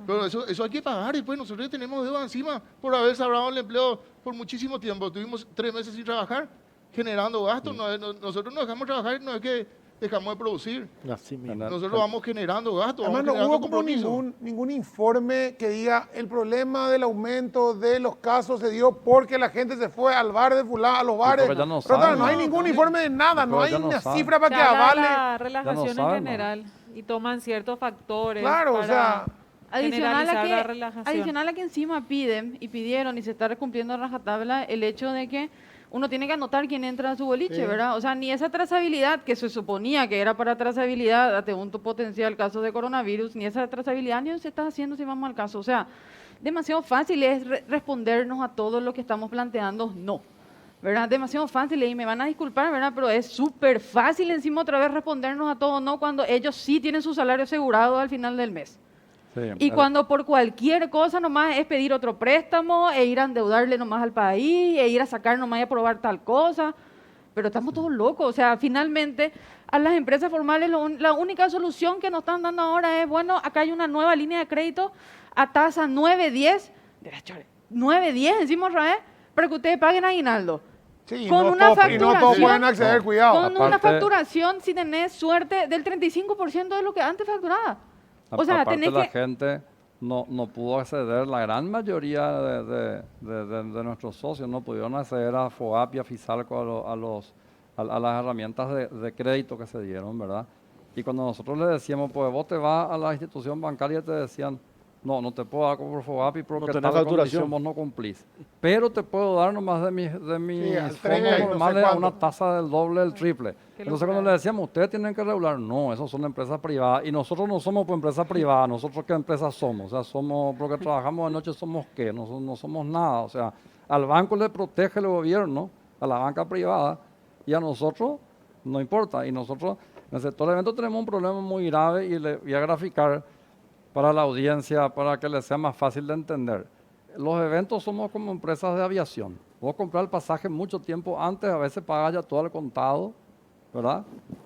Pero eso hay que pagar, y pues nosotros ya tenemos deuda encima por haber cerrado el empleo por muchísimo tiempo. Tuvimos 3 meses sin trabajar, generando gastos. Nosotros no dejamos trabajar, no es que dejamos de producir. Así mismo. Nosotros vamos generando gastos. Además, no hubo como ningún informe que diga el problema del aumento de los casos se dio porque la gente se fue al bar de fulano, a los bares. Pero no hay ningún informe de nada, no hay una cifra para que avale. La relajación en general y toman ciertos factores. Claro, o sea, adicional a que encima pidieron y se está cumpliendo a rajatabla el hecho de que uno tiene que anotar quién entra a su boliche, ¿verdad? O sea, ni esa trazabilidad que se suponía que era para trazabilidad ante un potencial caso de coronavirus, ni esa trazabilidad ni se está haciendo si vamos al caso. O sea, demasiado fácil es respondernos a todo lo que estamos planteando, no. ¿Verdad? Demasiado fácil, y me van a disculpar, ¿verdad? Pero es súper fácil encima otra vez respondernos a todo, no, cuando ellos sí tienen su salario asegurado al final del mes. Sí, y cuando por cualquier cosa nomás es pedir otro préstamo e ir a endeudarle nomás al país, e ir a sacar nomás y aprobar tal cosa, pero estamos todos locos. O sea, finalmente a las empresas formales la única solución que nos están dando ahora es, bueno, acá hay una nueva línea de crédito a tasa 9-10, 9-10 decimos otra vez, para que ustedes paguen aguinaldo. Sí, con no una facturación, y no todos pueden acceder, cuidado. Con una facturación, si tenés suerte, del 35% de lo que antes facturaba. O sea, aparte la gente no pudo acceder, la gran mayoría de nuestros socios no pudieron acceder a FOAP y a FISALCO, a las herramientas de crédito que se dieron, ¿verdad? Y cuando nosotros les decíamos, pues vos te vas a la institución bancaria y te decían, no te puedo dar por FOAPI porque no tal condición vos no cumplís. Pero te puedo dar nomás de mis fondos normales a una tasa del doble, del triple. Entonces cuando le decíamos, ustedes tienen que regular, no, esos son empresas privadas. Y nosotros no somos pues empresas privadas, nosotros qué empresas somos. O sea, somos, porque trabajamos de noche, somos qué, no somos nada. O sea, al banco le protege el gobierno, a la banca privada, y a nosotros no importa. Y nosotros en el sector de eventos tenemos un problema muy grave, y le voy a graficar para la audiencia, para que les sea más fácil de entender. Los eventos somos como empresas de aviación. Vos comprar el pasaje mucho tiempo antes, a veces pagas ya todo el contado, ¿verdad?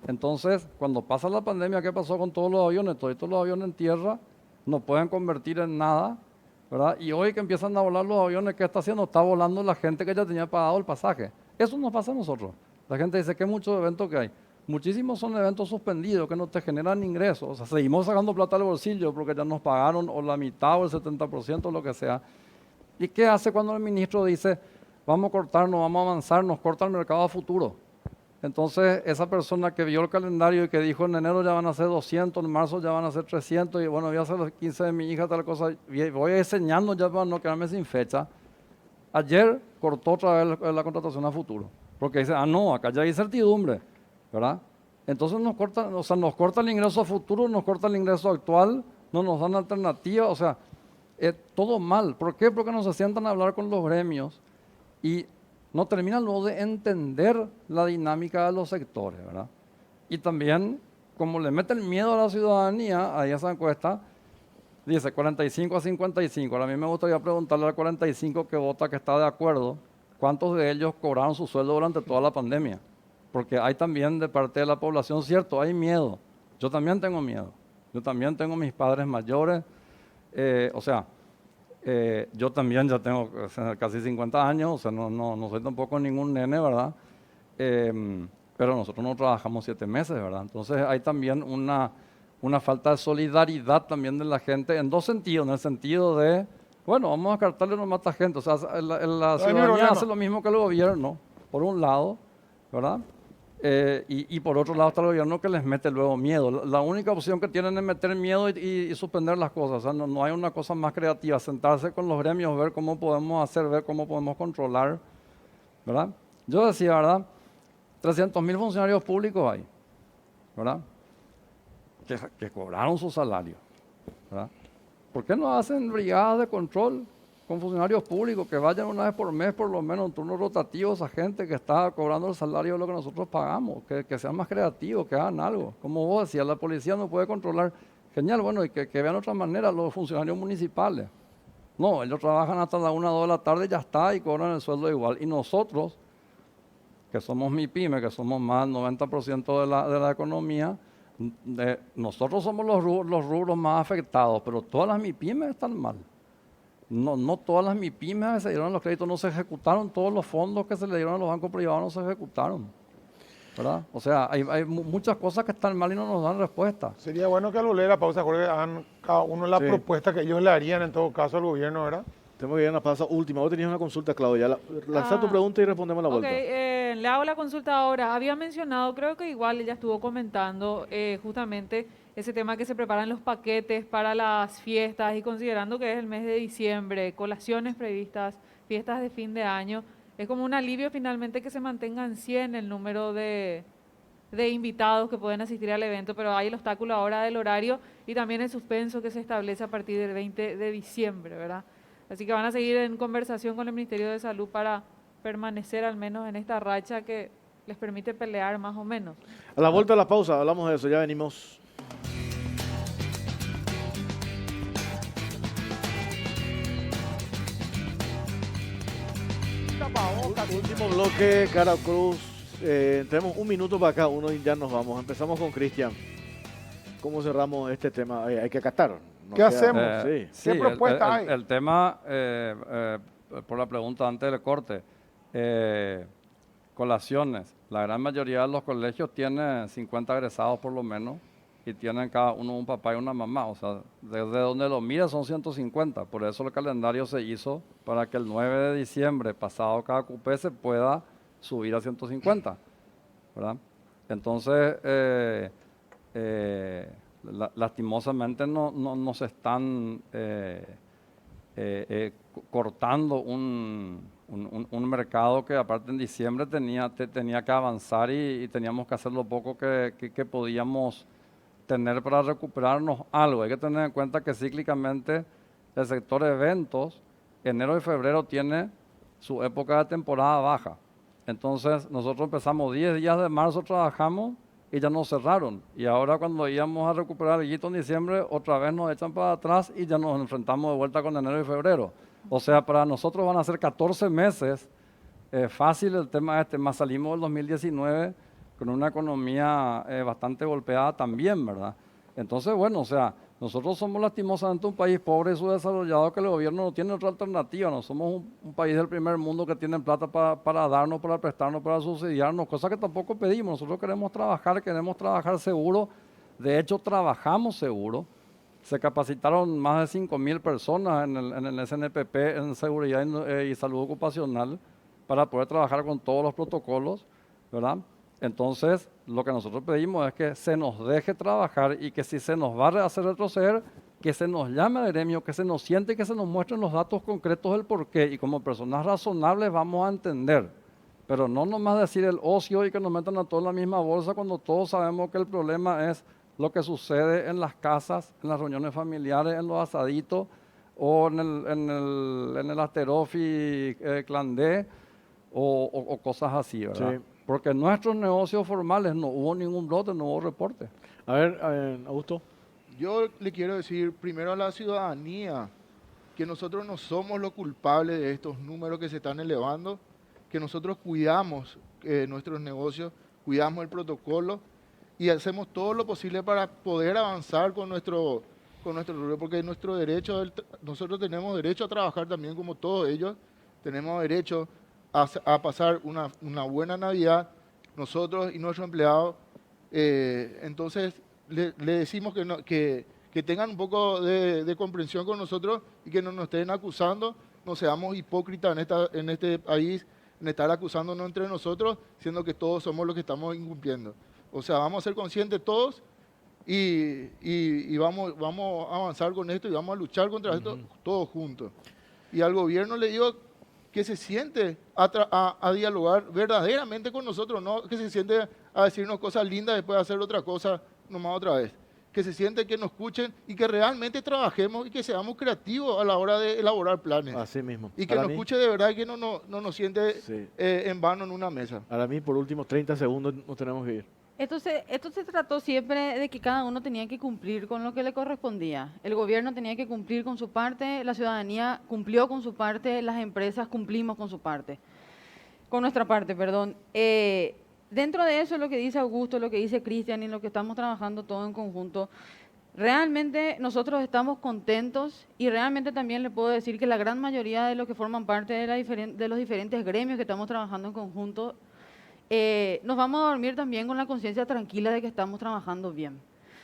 Entonces, cuando pasa la pandemia, ¿qué pasó con todos los aviones? Todos los aviones en tierra no pueden convertir en nada, ¿verdad? Y hoy que empiezan a volar los aviones, ¿qué está haciendo? Está volando la gente que ya tenía pagado el pasaje. Eso nos pasa a nosotros. La gente dice, ¿qué muchos eventos que hay? Muchísimos son eventos suspendidos que no te generan ingresos. O sea, seguimos sacando plata del bolsillo porque ya nos pagaron o la mitad o el 70%, lo que sea. ¿Y qué hace cuando el ministro dice, vamos a cortarnos, vamos a avanzar, nos corta el mercado a futuro? Entonces, esa persona que vio el calendario y que dijo en enero ya van a ser 200, en marzo ya van a ser 300, y bueno, voy a hacer los 15 de mi hija, tal cosa, voy enseñando ya para no quedarme sin fecha. Ayer cortó otra vez la contratación a futuro, porque dice, no, acá ya hay incertidumbre, ¿verdad? Entonces nos corta el ingreso a futuro, nos corta el ingreso actual, no nos dan alternativa, o sea, todo mal. ¿Por qué? Porque no se sientan a hablar con los gremios y no terminan luego de entender la dinámica de los sectores, ¿verdad? Y también, como le meten miedo a la ciudadanía, ahí esa encuesta dice 45 a 55. Ahora a mí me gustaría preguntarle al 45 que vota que está de acuerdo, ¿cuántos de ellos cobraron su sueldo durante toda la pandemia? Porque hay también de parte de la población, cierto, hay miedo. Yo también tengo miedo. Yo también tengo mis padres mayores. Yo también ya tengo casi 50 años, o sea, no soy tampoco ningún nene, ¿verdad? Pero nosotros no trabajamos 7 meses, ¿verdad? Entonces hay también una falta de solidaridad también de la gente en dos sentidos. En el sentido de, bueno, vamos a cartarle nomás a esta gente. O sea, la ciudadanía hace lo mismo que el gobierno, por un lado, ¿verdad? Y por otro lado está el gobierno que les mete luego miedo. La única opción que tienen es meter miedo y suspender las cosas. O sea, no hay una cosa más creativa. Sentarse con los gremios, ver cómo podemos hacer, ver cómo podemos controlar, ¿verdad? Yo decía, ¿verdad? 300.000 funcionarios públicos hay, ¿verdad? Que cobraron su salario, ¿verdad? ¿Por qué no hacen brigadas de control con funcionarios públicos que vayan una vez por mes, por lo menos, en turnos rotativos a gente que está cobrando el salario de lo que nosotros pagamos? Que sean más creativos, que hagan algo. Como vos decías, la policía no puede controlar. Genial, bueno, y que vean otra manera los funcionarios municipales. No, ellos trabajan hasta las 1 o 2 de la tarde y ya está, y cobran el sueldo igual. Y nosotros, que somos MIPYME, que somos más del 90% de la economía, nosotros somos los rubros más afectados, pero todas las MIPYMES están mal. No todas las MIPYMES se dieron los créditos, no se ejecutaron, todos los fondos que se le dieron a los bancos privados no se ejecutaron, ¿verdad? O sea, hay muchas cosas que están mal y no nos dan respuesta. Sería bueno que al volver a la pausa, Jorge, hagan cada uno la propuesta que ellos le harían en todo caso al gobierno, ¿verdad? Tenemos que ir a una pausa última. Vos tenías una consulta, Claudia. Lanza tu pregunta y respondemos a la vuelta. Le hago la consulta ahora. Había mencionado, creo que igual ella estuvo comentando justamente ese tema que se preparan los paquetes para las fiestas y considerando que es el mes de diciembre, colaciones previstas, fiestas de fin de año, es como un alivio finalmente que se mantengan 100 el número de invitados que pueden asistir al evento, pero hay el obstáculo ahora del horario y también el suspenso que se establece a partir del 20 de diciembre, ¿verdad? Así que van a seguir en conversación con el Ministerio de Salud para permanecer al menos en esta racha que les permite pelear más o menos. A la vuelta de la pausa hablamos de eso, ya venimos. Último bloque, Cara Cruz. Tenemos 1 minuto para cada uno y ya nos vamos. Empezamos con Cristian. ¿Cómo cerramos este tema? Hay que acatar. ¿Qué hacemos? ¿Qué propuesta hay? El tema, por la pregunta antes del corte, colaciones. La gran mayoría de los colegios tienen 50 egresados por lo menos y tienen cada uno un papá y una mamá. O sea, desde donde lo mira son 150. Por eso el calendario se hizo para que el 9 de diciembre, pasado cada cupé, se pueda subir a 150, ¿verdad? Entonces, lastimosamente no se están cortando un mercado que aparte en diciembre tenía que avanzar y teníamos que hacer lo poco que podíamos tener para recuperarnos algo. Hay que tener en cuenta que cíclicamente el sector eventos, enero y febrero tiene su época de temporada baja. Entonces nosotros empezamos 10 días de marzo, trabajamos y ya nos cerraron. Y ahora cuando íbamos a recuperar el guito en diciembre, otra vez nos echan para atrás y ya nos enfrentamos de vuelta con enero y febrero. O sea, para nosotros van a ser 14 meses. Fácil el tema más salimos del 2019 con una economía bastante golpeada también, ¿verdad? Entonces, bueno, o sea, nosotros somos lastimosamente un país pobre y subdesarrollado que el gobierno no tiene otra alternativa. No somos un país del primer mundo que tiene plata para darnos, para prestarnos, para subsidiarnos, cosa que tampoco pedimos. Nosotros queremos trabajar seguro. De hecho, trabajamos seguro. Se capacitaron más de 5.000 personas en el SNPP, en Seguridad y Salud Ocupacional, para poder trabajar con todos los protocolos, ¿verdad? Entonces, lo que nosotros pedimos es que se nos deje trabajar y que si se nos va a hacer retroceder, que se nos llame al gremio, que se nos siente y que se nos muestren los datos concretos del por qué. Y como personas razonables vamos a entender. Pero no nomás decir el ocio y que nos metan a todos en la misma bolsa cuando todos sabemos que el problema es lo que sucede en las casas, en las reuniones familiares, en los asaditos o en el Asterofi Clandé o cosas así, ¿verdad? Sí. Porque en nuestros negocios formales no hubo ningún brote, no hubo reporte. A ver, Augusto. Yo le quiero decir primero a la ciudadanía que nosotros no somos los culpables de estos números que se están elevando, que nosotros cuidamos nuestros negocios, cuidamos el protocolo y hacemos todo lo posible para poder avanzar con nuestro rubro, porque nuestro derecho, nosotros tenemos derecho a trabajar también como todos ellos, tenemos derecho a pasar una buena Navidad, nosotros y nuestros empleados. Entonces, le decimos que tengan un poco de comprensión con nosotros y que no nos estén acusando, no seamos hipócritas en este país, en estar acusándonos entre nosotros, siendo que todos somos los que estamos incumpliendo. O sea, vamos a ser conscientes todos y vamos a avanzar con esto y vamos a luchar contra esto todos juntos. Y al gobierno le digo que se siente a dialogar verdaderamente con nosotros, no que se siente a decirnos cosas lindas después de hacer otra cosa nomás otra vez. Que se siente que nos escuchen y que realmente trabajemos y que seamos creativos a la hora de elaborar planes. Así mismo. Y que nos escuche de verdad y que no nos siente en vano en una mesa. Para mí, por últimos 30 segundos nos tenemos que ir. Esto se trató siempre de que cada uno tenía que cumplir con lo que le correspondía. El gobierno tenía que cumplir con su parte, la ciudadanía cumplió con su parte, las empresas cumplimos con su parte. Con nuestra parte, perdón. Dentro de eso, lo que dice Augusto, lo que dice Cristian y lo que estamos trabajando todo en conjunto, realmente nosotros estamos contentos y realmente también le puedo decir que la gran mayoría de los que forman parte de los diferentes gremios que estamos trabajando en conjunto, nos vamos a dormir también con la conciencia tranquila de que estamos trabajando bien.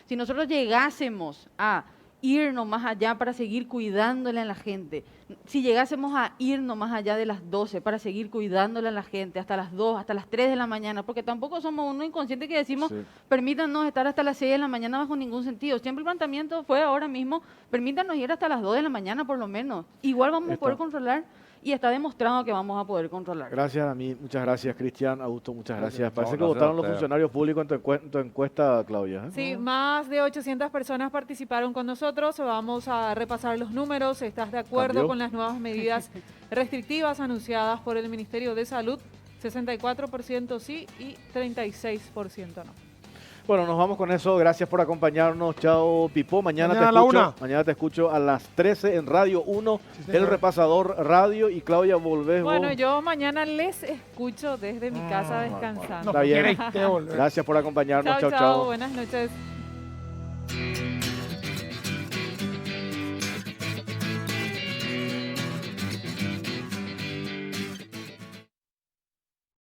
Si nosotros llegásemos a irnos más allá para seguir cuidándole a la gente, si llegásemos a irnos más allá de las 12 para seguir cuidándole a la gente hasta las 2, hasta las 3 de la mañana, porque tampoco somos uno inconsciente que decimos, permítanos estar hasta las 6 de la mañana bajo ningún sentido. Siempre el planteamiento fue ahora mismo, permítanos ir hasta las 2 de la mañana por lo menos. Igual vamos a poder controlar y está demostrado que vamos a poder controlar. Gracias a mí, muchas gracias Cristian, Augusto, muchas gracias. Parece que votaron los funcionarios públicos en tu encuesta, Claudia. Sí, más de 800 personas participaron con nosotros. Vamos a repasar los números. ¿Estás de acuerdo con las nuevas medidas restrictivas anunciadas por el Ministerio de Salud? 64% sí y 36% no. Bueno, nos vamos con eso. Gracias por acompañarnos. Chao, Pipo. Mañana te escucho a las 13 en Radio 1, El Repasador Radio. Y Claudia, volvés Bueno, vos. yo mañana les escucho desde mi casa descansando. Está bien. Gracias por acompañarnos. Chao, Chao. buenas noches.